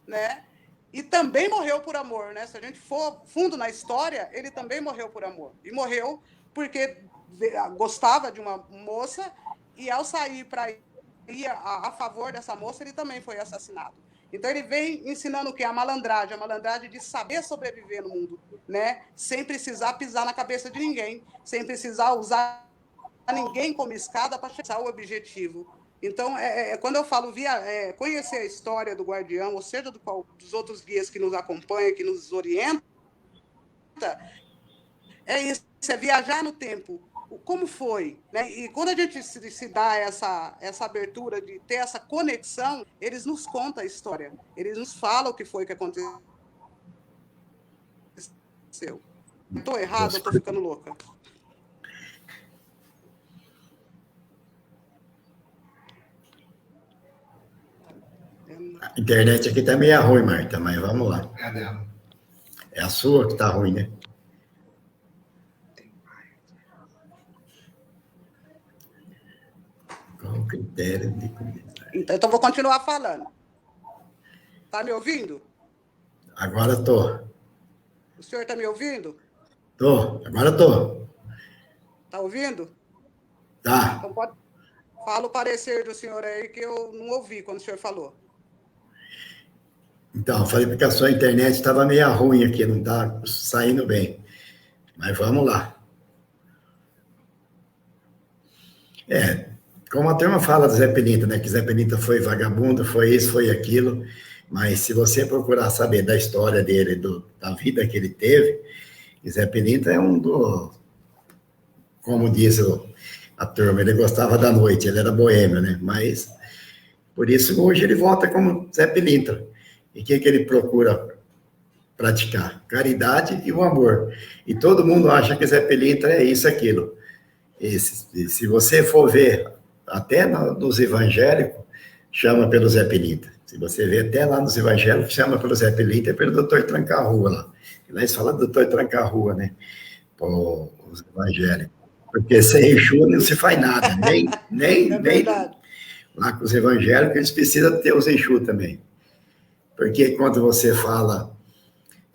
[SPEAKER 2] né? E também morreu por amor, né? Se a gente for fundo na história, ele também morreu por amor. E morreu porque gostava de uma moça e, ao sair para ir a favor dessa moça, ele também foi assassinado. Então, ele vem ensinando o quê? A malandragem de saber sobreviver no mundo, né? Sem precisar pisar na cabeça de ninguém, sem precisar usar ninguém como escada para chegar ao objetivo. Então, quando eu falo conhecer a história do guardião, ou seja, dos outros guias que nos acompanham, que nos orientam, é isso, é viajar no tempo. Como foi, né? E quando a gente se dá essa abertura de ter essa conexão, eles nos contam a história, eles nos falam o que foi que aconteceu. Estou errado, eu estou ficando louca.
[SPEAKER 1] A internet aqui tá meio ruim, Marta, mas vamos lá. É a sua que tá ruim, né? Qual o critério de comentário?
[SPEAKER 2] Então, vou continuar falando. Tá me ouvindo?
[SPEAKER 1] Agora tô.
[SPEAKER 2] O senhor está me ouvindo?
[SPEAKER 1] Agora tô.
[SPEAKER 2] Tá ouvindo?
[SPEAKER 1] Tá.
[SPEAKER 2] Então, fala o parecer do senhor aí, que eu não ouvi quando o senhor falou.
[SPEAKER 1] Então, eu falei porque a sua internet estava meio ruim aqui, não está saindo bem. Mas vamos lá. Como a turma fala do Zé Pilintra, né? Que Zé Pilintra foi vagabundo, foi isso, foi aquilo. Mas se você procurar saber da história dele, da vida que ele teve, Zé Pilintra é como diz a turma, ele gostava da noite, ele era boêmio, né? Mas, por isso, hoje ele volta como Zé Pilintra. E o que ele procura praticar? Caridade e o amor. E todo mundo acha que Zé Pilintra é isso, aquilo. E se você for ver, até nos evangélicos, chama pelo Zé Pilintra. Se você ver até lá nos evangélicos, chama pelo Zé Pilintra e pelo doutor Tranca-Rua lá. Lá eles falam do doutor Tranca-Rua, né? Os evangélicos. Porque sem Exu não se faz nada. Nem lá com os evangélicos, eles precisam ter os Exu também. Porque quando você fala,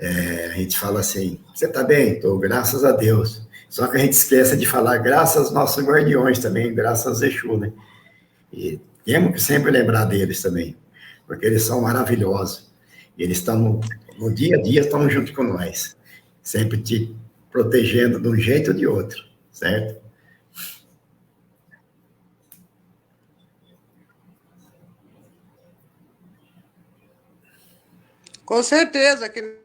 [SPEAKER 1] a gente fala assim, você está bem? Estou, graças a Deus. Só que a gente esquece de falar graças aos nossos guardiões também, graças aos Exu, né? E temos que sempre lembrar deles também, porque eles são maravilhosos. E eles estão, no dia a dia, estão junto com nós, sempre te protegendo de um jeito ou de outro, certo?
[SPEAKER 2] Com certeza que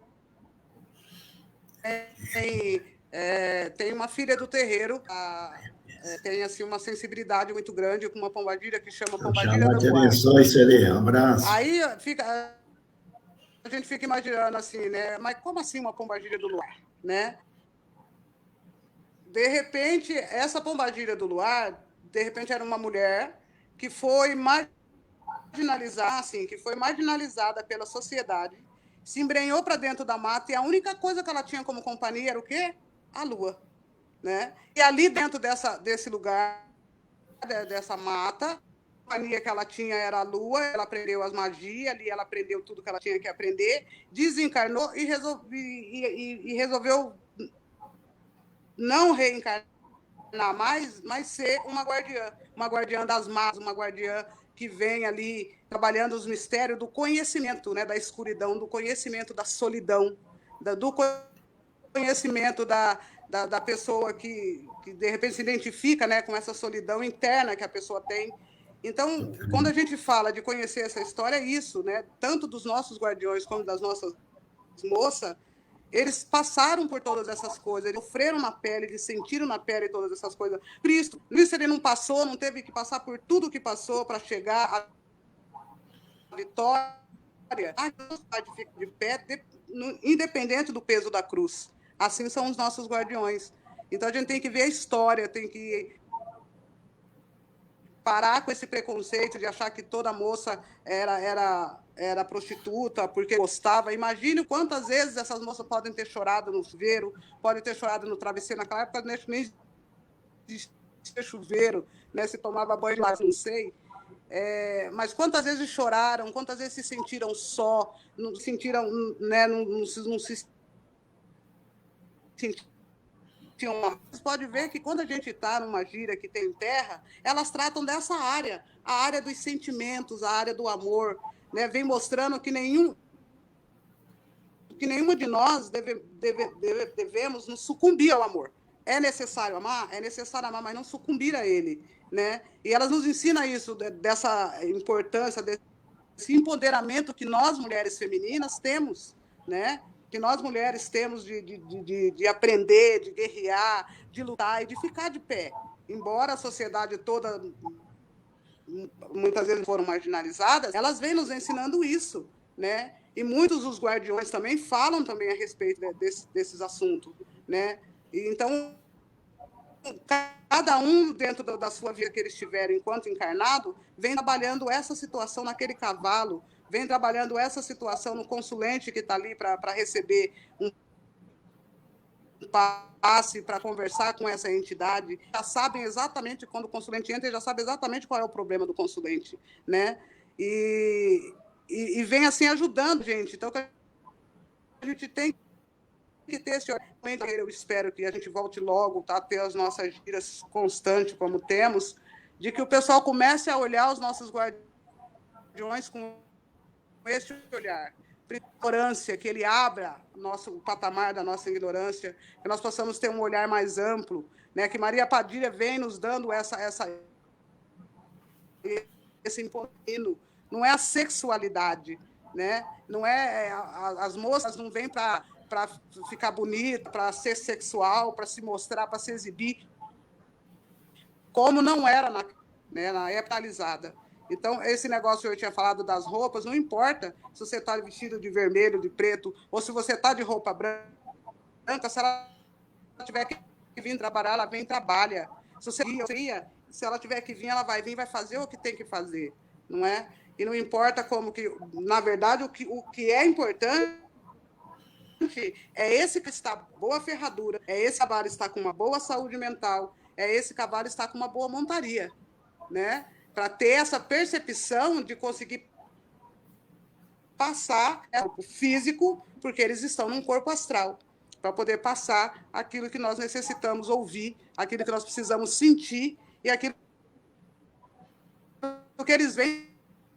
[SPEAKER 2] tem uma filha do terreiro, tem assim uma sensibilidade muito grande com uma pombagira que chama Pombagira do Luar.
[SPEAKER 1] Abençoe, Seli, um abraço.
[SPEAKER 2] Aí a gente fica imaginando assim, né? Mas como assim uma pombagira do luar, né? De repente, essa pombagira do luar, de repente era uma mulher que foi marginalizada, assim, que foi marginalizada pela sociedade, se embrenhou para dentro da mata e a única coisa que ela tinha como companhia era o quê? A lua, né? E ali dentro desse lugar, dessa mata, a companhia que ela tinha era a lua, ela aprendeu as magias, ali ela aprendeu tudo que ela tinha que aprender, desencarnou e resolveu não reencarnar mais, mas ser uma guardiã das matas, uma guardiã que vem ali trabalhando os mistérios do conhecimento, né, da escuridão, do conhecimento da solidão, do conhecimento da pessoa que de repente se identifica, né, com essa solidão interna que a pessoa tem. Então, quando a gente fala de conhecer essa história, é isso, né? Tanto dos nossos guardiões como das nossas moças, eles passaram por todas essas coisas, eles sofreram na pele, eles sentiram na pele todas essas coisas. Cristo ele não passou, não teve que passar por tudo que passou para chegar à vitória. De pé, independente do peso da cruz. Assim são os nossos guardiões. Então, a gente tem que ver a história, tem que parar com esse preconceito de achar que toda moça era prostituta porque gostava. Imagine quantas vezes essas moças podem ter chorado no chuveiro, podem ter chorado no travesseiro. Naquela época nem existia chuveiro, né? Se tomava banho lá, não sei. Mas quantas vezes choraram, quantas vezes se sentiram só, não sentiram, né, não se sentiram. Você pode ver que quando a gente está numa gira que tem terra, elas tratam dessa área, a área dos sentimentos, a área do amor, né? Vem mostrando que nenhuma de nós devemos nos sucumbir ao amor. É necessário amar, mas não sucumbir a ele, né? E elas nos ensinam isso, dessa importância, desse empoderamento que nós, mulheres femininas, temos, né? Que nós, mulheres, temos de aprender, de guerrear, de lutar e de ficar de pé. Embora a sociedade toda, muitas vezes, foram marginalizadas, elas vêm nos ensinando isso, né? E muitos dos guardiões também falam também a respeito desses assuntos, né? E, então, cada um, dentro da sua vida que eles tiverem enquanto encarnado, vem trabalhando essa situação naquele cavalo, vem trabalhando essa situação no consulente que está ali para receber um passe, para conversar com essa entidade. Já sabem exatamente, quando o consulente entra, já sabe exatamente qual é o problema do consulente, né? E vem assim ajudando, gente. Então, a gente tem que ter esse orçamento. Eu espero que a gente volte logo, tá? Ter as nossas giras constantes, como temos, de que o pessoal comece a olhar os nossos guardiões com esse olhar, ignorância, que ele abra o patamar da nossa ignorância, que nós possamos ter um olhar mais amplo, né? Que Maria Padilha vem nos dando esse imposto. Não é a sexualidade, né? Não é as moças não vêm para ficar bonita, para ser sexual, para se mostrar, para se exibir, como não era na época alisada. Então, esse negócio que eu tinha falado das roupas, não importa se você está vestido de vermelho, de preto, ou se você está de roupa branca, se ela tiver que vir trabalhar, ela vem e trabalha. Se ela tiver que vir, ela vai vir e vai fazer o que tem que fazer, não é? E não importa como que... Na verdade, o que é importante é esse que está boa ferradura, é esse cavalo estar com uma boa saúde mental, é esse cavalo estar com uma boa montaria, né? Para ter essa percepção de conseguir passar o físico, porque eles estão num corpo astral, para poder passar aquilo que nós necessitamos ouvir, aquilo que nós precisamos sentir e aquilo que eles vêm,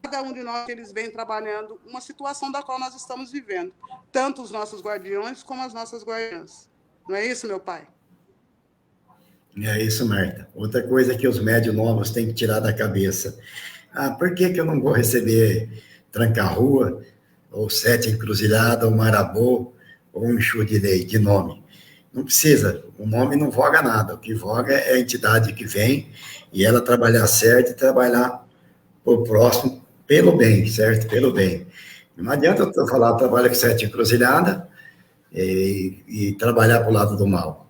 [SPEAKER 2] cada um de nós, eles vêm trabalhando uma situação da qual nós estamos vivendo, tanto os nossos guardiões como as nossas guardiãs. Não é isso, meu pai?
[SPEAKER 1] É isso, Marta. Outra coisa que os médios novos têm que tirar da cabeça. Por que eu não vou receber tranca-rua, ou sete encruzilhada, ou marabô, ou um enxu de nome? Não precisa. O nome não voga nada. O que voga é a entidade que vem e ela trabalhar certo e trabalhar por próximo pelo bem, certo? Pelo bem. Não adianta eu falar, trabalha com sete encruzilhada e trabalhar para o lado do mal.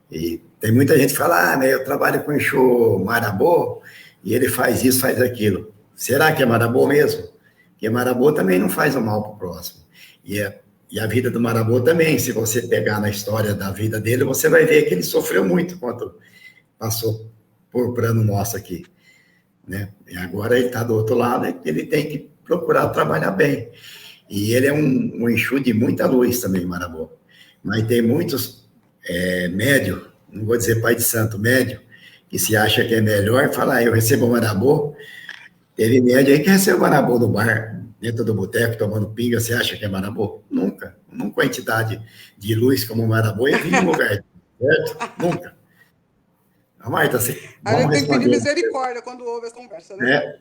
[SPEAKER 1] E tem muita gente que fala, eu trabalho com enxu marabô e ele faz isso, faz aquilo. Será que é marabô mesmo? Porque marabô também não faz o mal para o próximo. E E a vida do Marabô também, se você pegar na história da vida dele, você vai ver que ele sofreu muito quando passou por plano nosso aqui, né? E agora ele está do outro lado, ele tem que procurar trabalhar bem. E ele é um Exu de muita luz também, Marabô. Mas tem muitos médio, não vou dizer pai de santo, médio, que se acha que é melhor, fala, eu recebo o Marabô. Teve médio aí que recebeu o Marabô no bar, dentro do boteco, tomando pinga, você acha que é Marabô? Nunca. Nunca uma entidade de luz como o Marabô ia vir no lugar, certo? Nunca. Marta,
[SPEAKER 2] A
[SPEAKER 1] vamos
[SPEAKER 2] gente tem que pedir
[SPEAKER 1] responder.
[SPEAKER 2] misericórdia quando ouve essa conversa, né?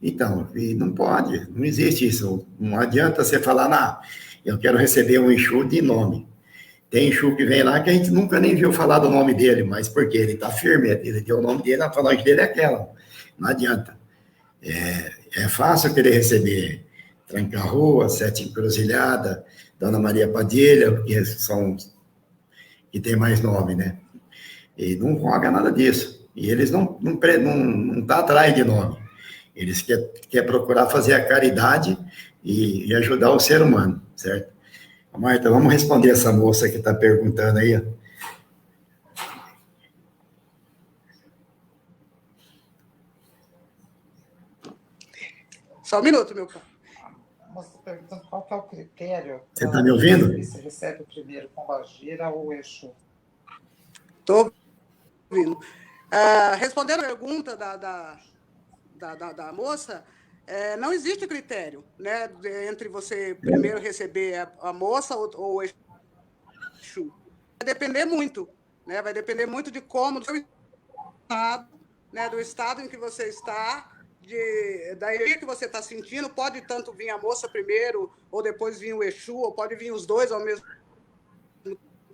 [SPEAKER 1] Então, e não pode, não existe isso. Não adianta você falar, não, eu quero receber um Exu de nome. Tem Exu que vem lá que a gente nunca nem viu falar do nome dele, mas porque ele está firme, ele deu o nome dele, a falange dele é aquela. Não adianta. É fácil querer receber Tranca-Rua, Sete Encruzilhada, Dona Maria Padilha, porque são que tem mais nome, né? E não roga nada disso. E eles não tá atrás de nome. Eles querem procurar fazer a caridade e ajudar o ser humano, certo? Marta, vamos responder essa moça que está perguntando aí.
[SPEAKER 2] Só um minuto, meu pai.
[SPEAKER 4] Você perguntando qual que é o critério.
[SPEAKER 1] Você está me ouvindo?
[SPEAKER 4] Se recebe primeiro Pombagira ou o Exu?
[SPEAKER 2] Estou ouvindo. Respondendo a pergunta da moça, não existe critério, né, entre você primeiro receber a moça ou o Exu. Vai depender muito, né? Vai depender muito de como, do seu estado, né, do estado em que você está, da energia que você está sentindo. Pode tanto vir a moça primeiro, ou depois vir o Exu, ou pode vir os dois ao mesmo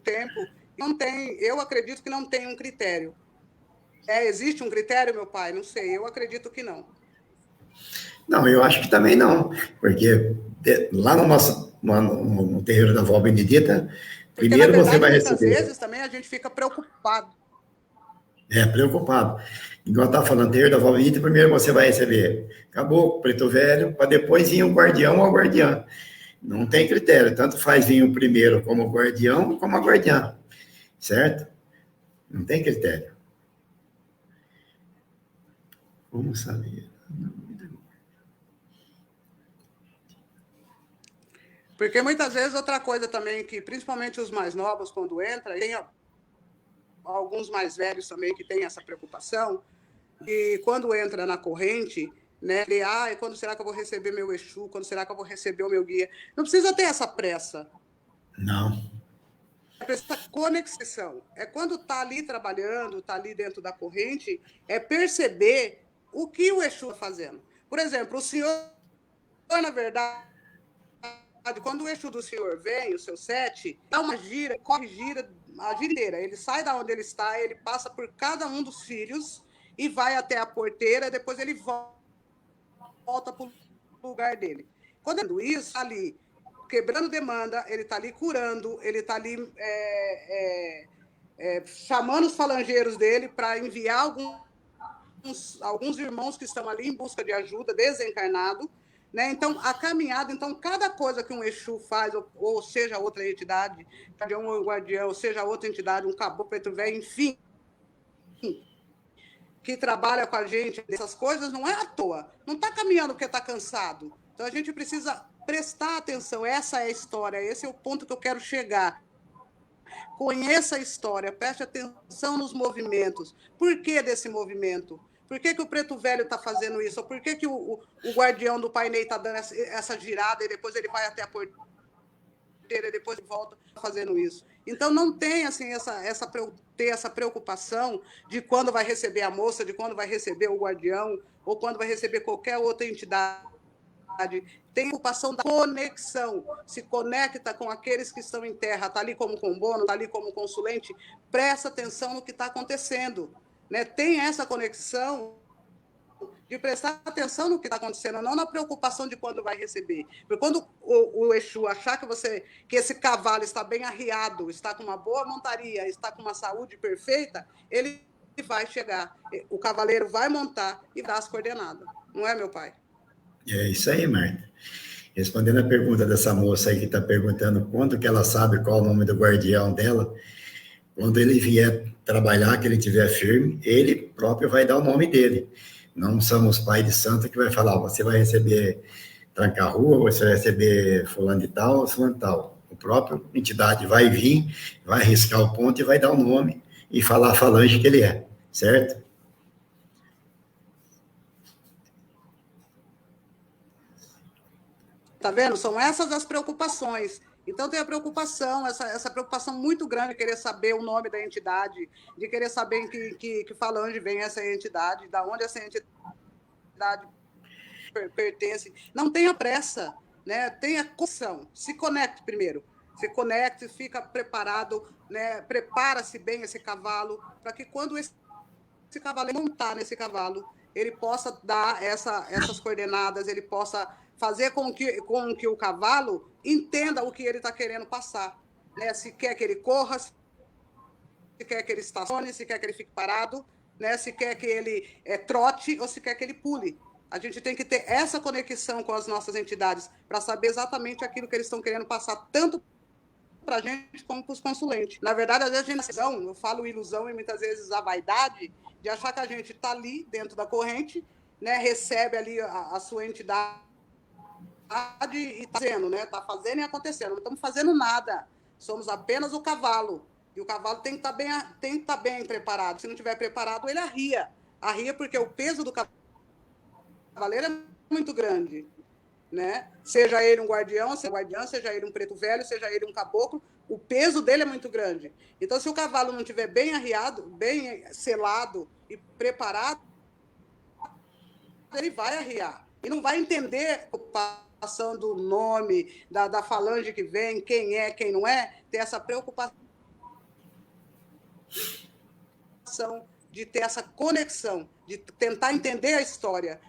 [SPEAKER 2] tempo. Não tem, eu acredito que não tem um critério. Existe um critério, meu pai? Não sei, eu acredito que não.
[SPEAKER 1] Não, eu acho que também não, porque lá no terreiro da Vó Benedita,
[SPEAKER 2] porque,
[SPEAKER 1] primeiro
[SPEAKER 2] na verdade,
[SPEAKER 1] você vai
[SPEAKER 2] muitas
[SPEAKER 1] receber.
[SPEAKER 2] vezes também a gente fica preocupado.
[SPEAKER 1] Preocupado. Igual eu estava falando, terreiro da Vó Benedita, primeiro você vai receber caboclo, preto velho, para depois vir o guardião ou a guardiã. Não tem critério, tanto faz vir o primeiro como o guardião como a guardiã, certo? Não tem critério. Como saber?
[SPEAKER 2] Porque muitas vezes outra coisa também, que principalmente os mais novos, quando entram, tem alguns mais velhos também que têm essa preocupação, e quando entra na corrente, né, quando será que eu vou receber meu Exu? Quando será que eu vou receber o meu guia? Não precisa ter essa pressa.
[SPEAKER 1] Não.
[SPEAKER 2] Essa conexão. Quando está ali trabalhando, está ali dentro da corrente, perceber o que o Exu está fazendo. Por exemplo, o senhor, na verdade, quando o Exu do senhor vem, o seu 7, dá uma gira, corre gira a gira inteira. Ele sai da onde ele está, ele passa por cada um dos filhos e vai até a porteira, depois ele volta para o lugar dele. Quando isso, ali, quebrando demanda, ele está ali curando, ele está ali chamando os falangeiros dele para enviar alguns irmãos que estão ali em busca de ajuda, desencarnado, né? Então, a caminhada, cada coisa que um Exu faz, ou seja outra entidade, um guardião, ou seja outra entidade, um caboclo, preto velho, enfim, que trabalha com a gente, essas coisas, não é à toa. Não está caminhando porque está cansado. Então, a gente precisa prestar atenção. Essa é a história, esse é o ponto que eu quero chegar. Conheça a história, preste atenção nos movimentos. Por que desse movimento? Por que o preto velho está fazendo isso? Ou por que o guardião do painel está dando essa girada e depois ele vai até a porteira e depois volta fazendo isso? Então, não tem assim, essa preocupação de quando vai receber a moça, de quando vai receber o guardião, ou quando vai receber qualquer outra entidade. Tem preocupação da conexão, se conecta com aqueles que estão em terra, está ali como combono, está ali como consulente, presta atenção no que está acontecendo, né? Tem essa conexão de prestar atenção no que está acontecendo, não na preocupação de quando vai receber. Porque quando o Exu achar que esse cavalo está bem arriado, está com uma boa montaria, está com uma saúde perfeita, ele vai chegar, o cavaleiro vai montar e dar as coordenadas. Não é, meu pai?
[SPEAKER 1] É isso aí, Marta. Respondendo a pergunta dessa moça aí que está perguntando quanto que ela sabe qual o nome do guardião dela, quando ele vier trabalhar, que ele estiver firme, ele próprio vai dar o nome dele. Não somos pai de santo que vai falar, você vai receber tranca-rua, você vai receber fulano de tal, fulano de tal. O próprio entidade vai vir, vai riscar o ponto e vai dar o nome e falar a falange que ele é, certo?
[SPEAKER 2] Tá vendo? São essas as preocupações. Então, tem a preocupação, essa preocupação muito grande de querer saber o nome da entidade, de querer saber em que falange vem essa entidade, da onde essa entidade pertence. Não tenha pressa, né? Tenha condição. Se conecte primeiro. Se conecte, fica preparado, né? Prepara-se bem esse cavalo, para que quando esse cavalo montar nesse cavalo, ele possa dar essas coordenadas, ele possa fazer com que o cavalo entenda o que ele está querendo passar. Né? Se quer que ele corra, se quer que ele estacione, se quer que ele fique parado, né? Se quer que ele trote ou se quer que ele pule. A gente tem que ter essa conexão com as nossas entidades para saber exatamente aquilo que eles estão querendo passar, tanto para a gente como para os consulentes. Na verdade, às vezes a gente eu falo ilusão e muitas vezes a vaidade de achar que a gente está ali dentro da corrente, né? Recebe ali a sua entidade e está fazendo, né? Está fazendo e acontecendo. Não estamos fazendo nada. Somos apenas o cavalo. E o cavalo tem que estar bem preparado. Se não estiver preparado, ele arria. Arria porque o peso do cavaleiro é muito grande. Né? Seja ele um guardião, seja ele um preto velho, seja ele um caboclo, o peso dele é muito grande. Então, se o cavalo não estiver bem arriado, bem selado e preparado, ele vai arriar. E não vai entender a preocupação do nome, da falange que vem, quem é, quem não é, ter essa preocupação de ter essa conexão, de tentar entender a história,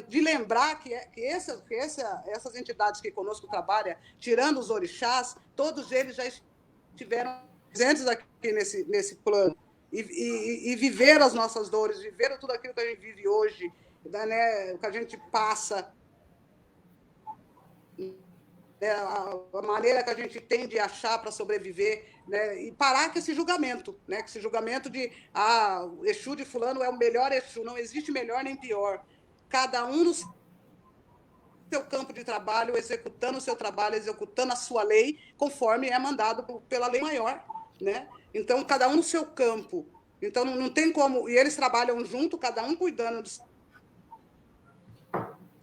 [SPEAKER 2] de lembrar que essas entidades que conosco trabalham, tirando os orixás, todos eles já estiveram presentes aqui nesse plano e viveram as nossas dores, viveram tudo aquilo que a gente vive hoje, né, o que a gente passa, né, a maneira que a gente tem de achar para sobreviver, né, e parar com esse julgamento, né, com esse julgamento de o Exu de fulano é o melhor Exu. Não existe melhor nem pior. Cada um no seu campo de trabalho, executando o seu trabalho, executando a sua lei, conforme é mandado pela lei maior. Né? Então, cada um no seu campo. Então, não tem como... E eles trabalham junto, cada um cuidando do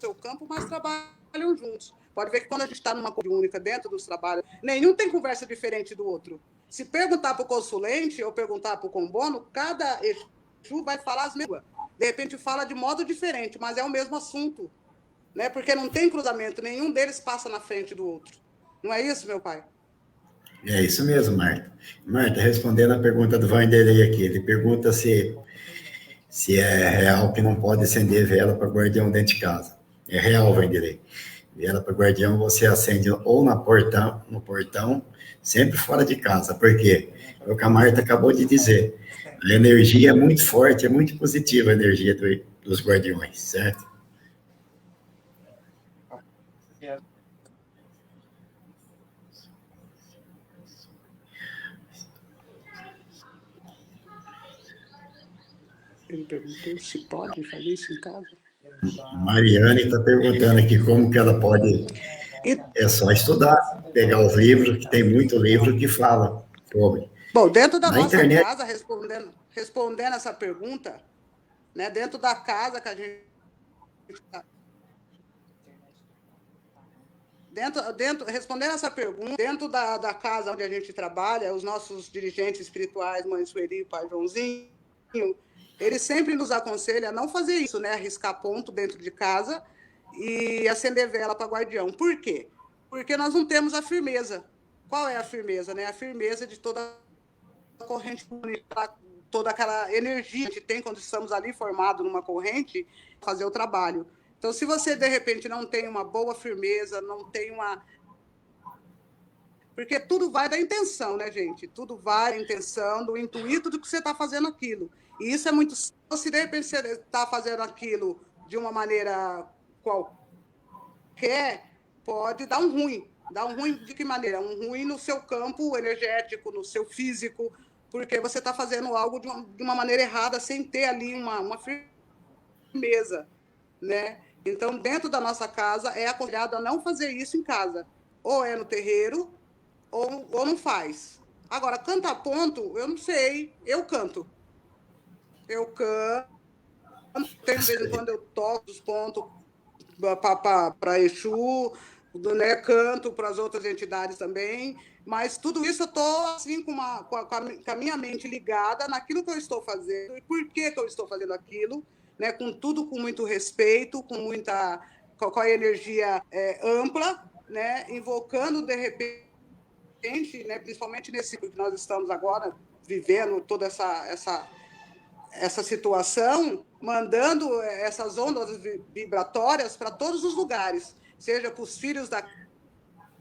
[SPEAKER 2] seu campo, mas trabalham juntos. Pode ver que quando a gente está numa coisa única dentro dos trabalhos, nenhum tem conversa diferente do outro. Se perguntar para o consulente ou perguntar para o combono, cada Exu vai falar as mesmas. De repente fala de modo diferente, mas é o mesmo assunto. Né? Porque não tem cruzamento, nenhum deles passa na frente do outro. Não é isso, meu pai?
[SPEAKER 1] É isso mesmo, Marta. Marta, respondendo a pergunta do Vanderlei aqui, ele pergunta se é real que não pode acender vela para guardião dentro de casa. É real, Vanderlei. Vela para guardião você acende ou no portão, sempre fora de casa. Por quê? É o que a Marta acabou de dizer. A energia é muito forte, é muito positiva a energia dos guardiões, certo?
[SPEAKER 2] Ele perguntou se pode fazer isso em casa.
[SPEAKER 1] Mariane está perguntando aqui como que ela pode... É só estudar, pegar os livros, que tem muito livro que fala sobre.
[SPEAKER 2] Bom, dentro da nossa casa, respondendo essa pergunta, né, dentro da casa que a gente está... Respondendo essa pergunta, dentro da casa onde a gente trabalha, os nossos dirigentes espirituais, Mãe Sueli e Pai Joãozinho, eles sempre nos aconselham a não fazer isso, né? Arriscar ponto dentro de casa e acender vela para guardião. Por quê? Porque nós não temos a firmeza. Qual é a firmeza? Né? A firmeza de toda a corrente, toda aquela energia que a gente tem quando estamos ali formados numa corrente, fazer o trabalho. Então, se você, de repente, não tem uma boa firmeza, não tem uma... Porque tudo vai da intenção, né, gente? Tudo vai da intenção, do intuito do que você está fazendo aquilo. E isso é muito... Se, de repente, você está fazendo aquilo de uma maneira qualquer, pode dar um ruim. Dar um ruim de que maneira? Um ruim no seu campo energético, no seu físico, porque você está fazendo algo de uma maneira errada, sem ter ali uma firmeza, né? Então, dentro da nossa casa, é aconselhado a não fazer isso em casa. Ou é no terreiro, ou não faz. Agora, cantar ponto, eu não sei. Eu canto. Tem de vez em quando eu toco os pontos para Exu, né? Canto para as outras entidades também. Mas tudo isso eu estou assim, com a minha mente ligada naquilo que eu estou fazendo e por que eu estou fazendo aquilo. Né, com muito respeito, com a energia ampla, né, invocando, de repente, né, principalmente nesse ciclo que nós estamos agora vivendo, toda essa situação, mandando essas ondas vibratórias para todos os lugares, seja para os filhos da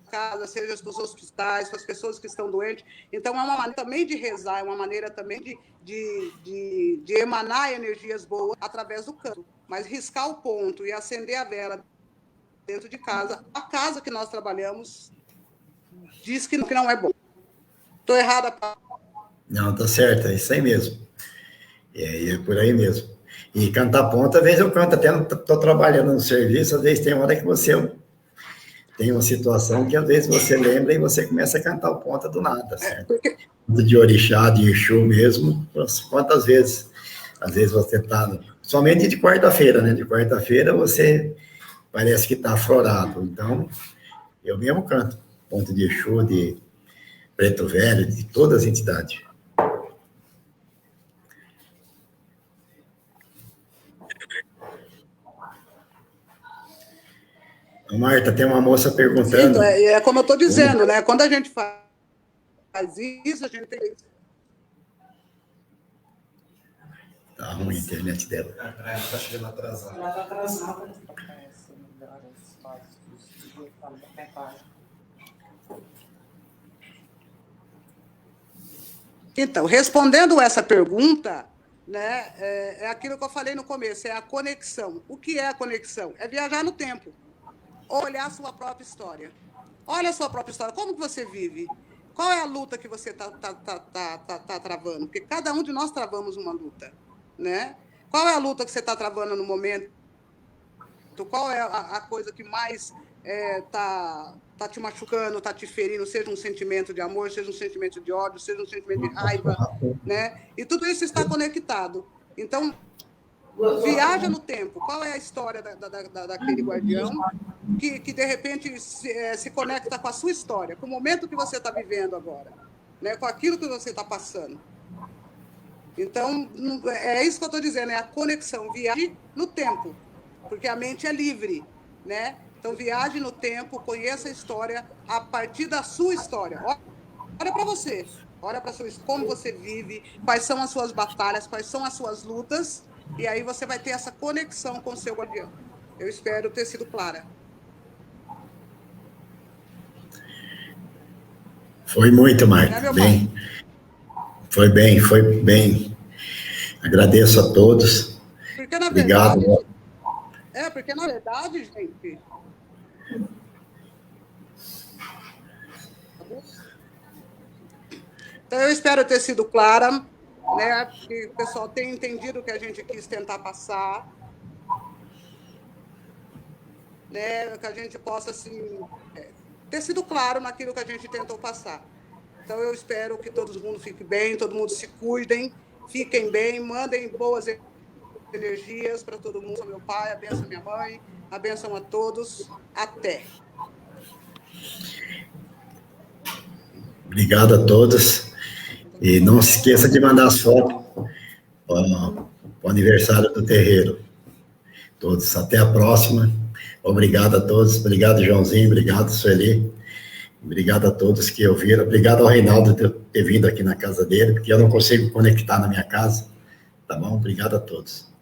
[SPEAKER 2] casa, seja para os hospitais, para as pessoas que estão doentes. Então, é uma maneira também de rezar, é uma maneira também de emanar energias boas através do canto. Mas riscar o ponto e acender a vela dentro de casa, a casa que nós trabalhamos diz que não é bom. Estou errada, Paulo?
[SPEAKER 1] Não, está certo, é isso aí mesmo. É por aí mesmo. E cantar ponto, às vezes eu canto, até estou trabalhando no serviço, às vezes tem hora que você tem uma situação que às vezes você lembra e você começa a cantar o ponta do nada, certo? De orixá, de Exu mesmo, quantas vezes, às vezes você está, somente de quarta-feira, né? De quarta-feira você parece que está aflorado. Então, eu mesmo canto ponto de Exu, de Preto Velho, de todas as entidades. Marta, tem uma moça perguntando.
[SPEAKER 2] Sim, é como eu estou dizendo, né? Quando a gente faz isso, a gente tem.
[SPEAKER 1] Tá ruim a internet dela.
[SPEAKER 3] Ela está chegando atrasada.
[SPEAKER 4] Ela está atrasada.
[SPEAKER 2] Então, respondendo essa pergunta, né, é aquilo que eu falei no começo, é a conexão. O que é a conexão? É viajar no tempo. Olhar a sua própria história. Olha a sua própria história. Como que você vive? Qual é a luta que você está travando? Porque cada um de nós travamos uma luta, né? Qual é a luta que você está travando no momento? Qual é a coisa que mais está te machucando, está te ferindo? Seja um sentimento de amor, seja um sentimento de ódio, seja um sentimento de raiva, né? E tudo isso está conectado. Então, viaja no tempo. Qual é a história daquele guardião que de repente, se conecta com a sua história, com o momento que você está vivendo agora, né? Com aquilo que você está passando. Então, é isso que eu estou dizendo, é a conexão. Viaje no tempo, porque a mente é livre, né? Então, viaje no tempo, conheça a história a partir da sua história. Olha para você, olha para como você vive, quais são as suas batalhas, quais são as suas lutas, e aí você vai ter essa conexão com o seu guardião. Eu espero ter sido clara.
[SPEAKER 1] Foi muito, Marta. Bem. Foi bem. Agradeço a todos.
[SPEAKER 2] Porque, na
[SPEAKER 1] Obrigado.
[SPEAKER 2] Verdade, porque, na verdade, gente... Então, eu espero ter sido clara, né? Que o pessoal tenha entendido o que a gente quis tentar passar, né? Que a gente possa, assim, ter sido claro naquilo que a gente tentou passar. Então, eu espero que todo mundo fique bem, todo mundo se cuidem, fiquem bem, mandem boas energias para todo mundo. Meu pai, a bênção minha mãe, a bênção a todos. Até.
[SPEAKER 1] Obrigado a todos. E não se esqueça de mandar as fotos para o aniversário do terreiro. Todos. Até a próxima. Obrigado a todos. Obrigado, Joãozinho. Obrigado, Sueli. Obrigado a todos que ouviram. Obrigado ao Reinaldo por ter vindo aqui na casa dele, porque eu não consigo conectar na minha casa. Tá bom? Obrigado a todos.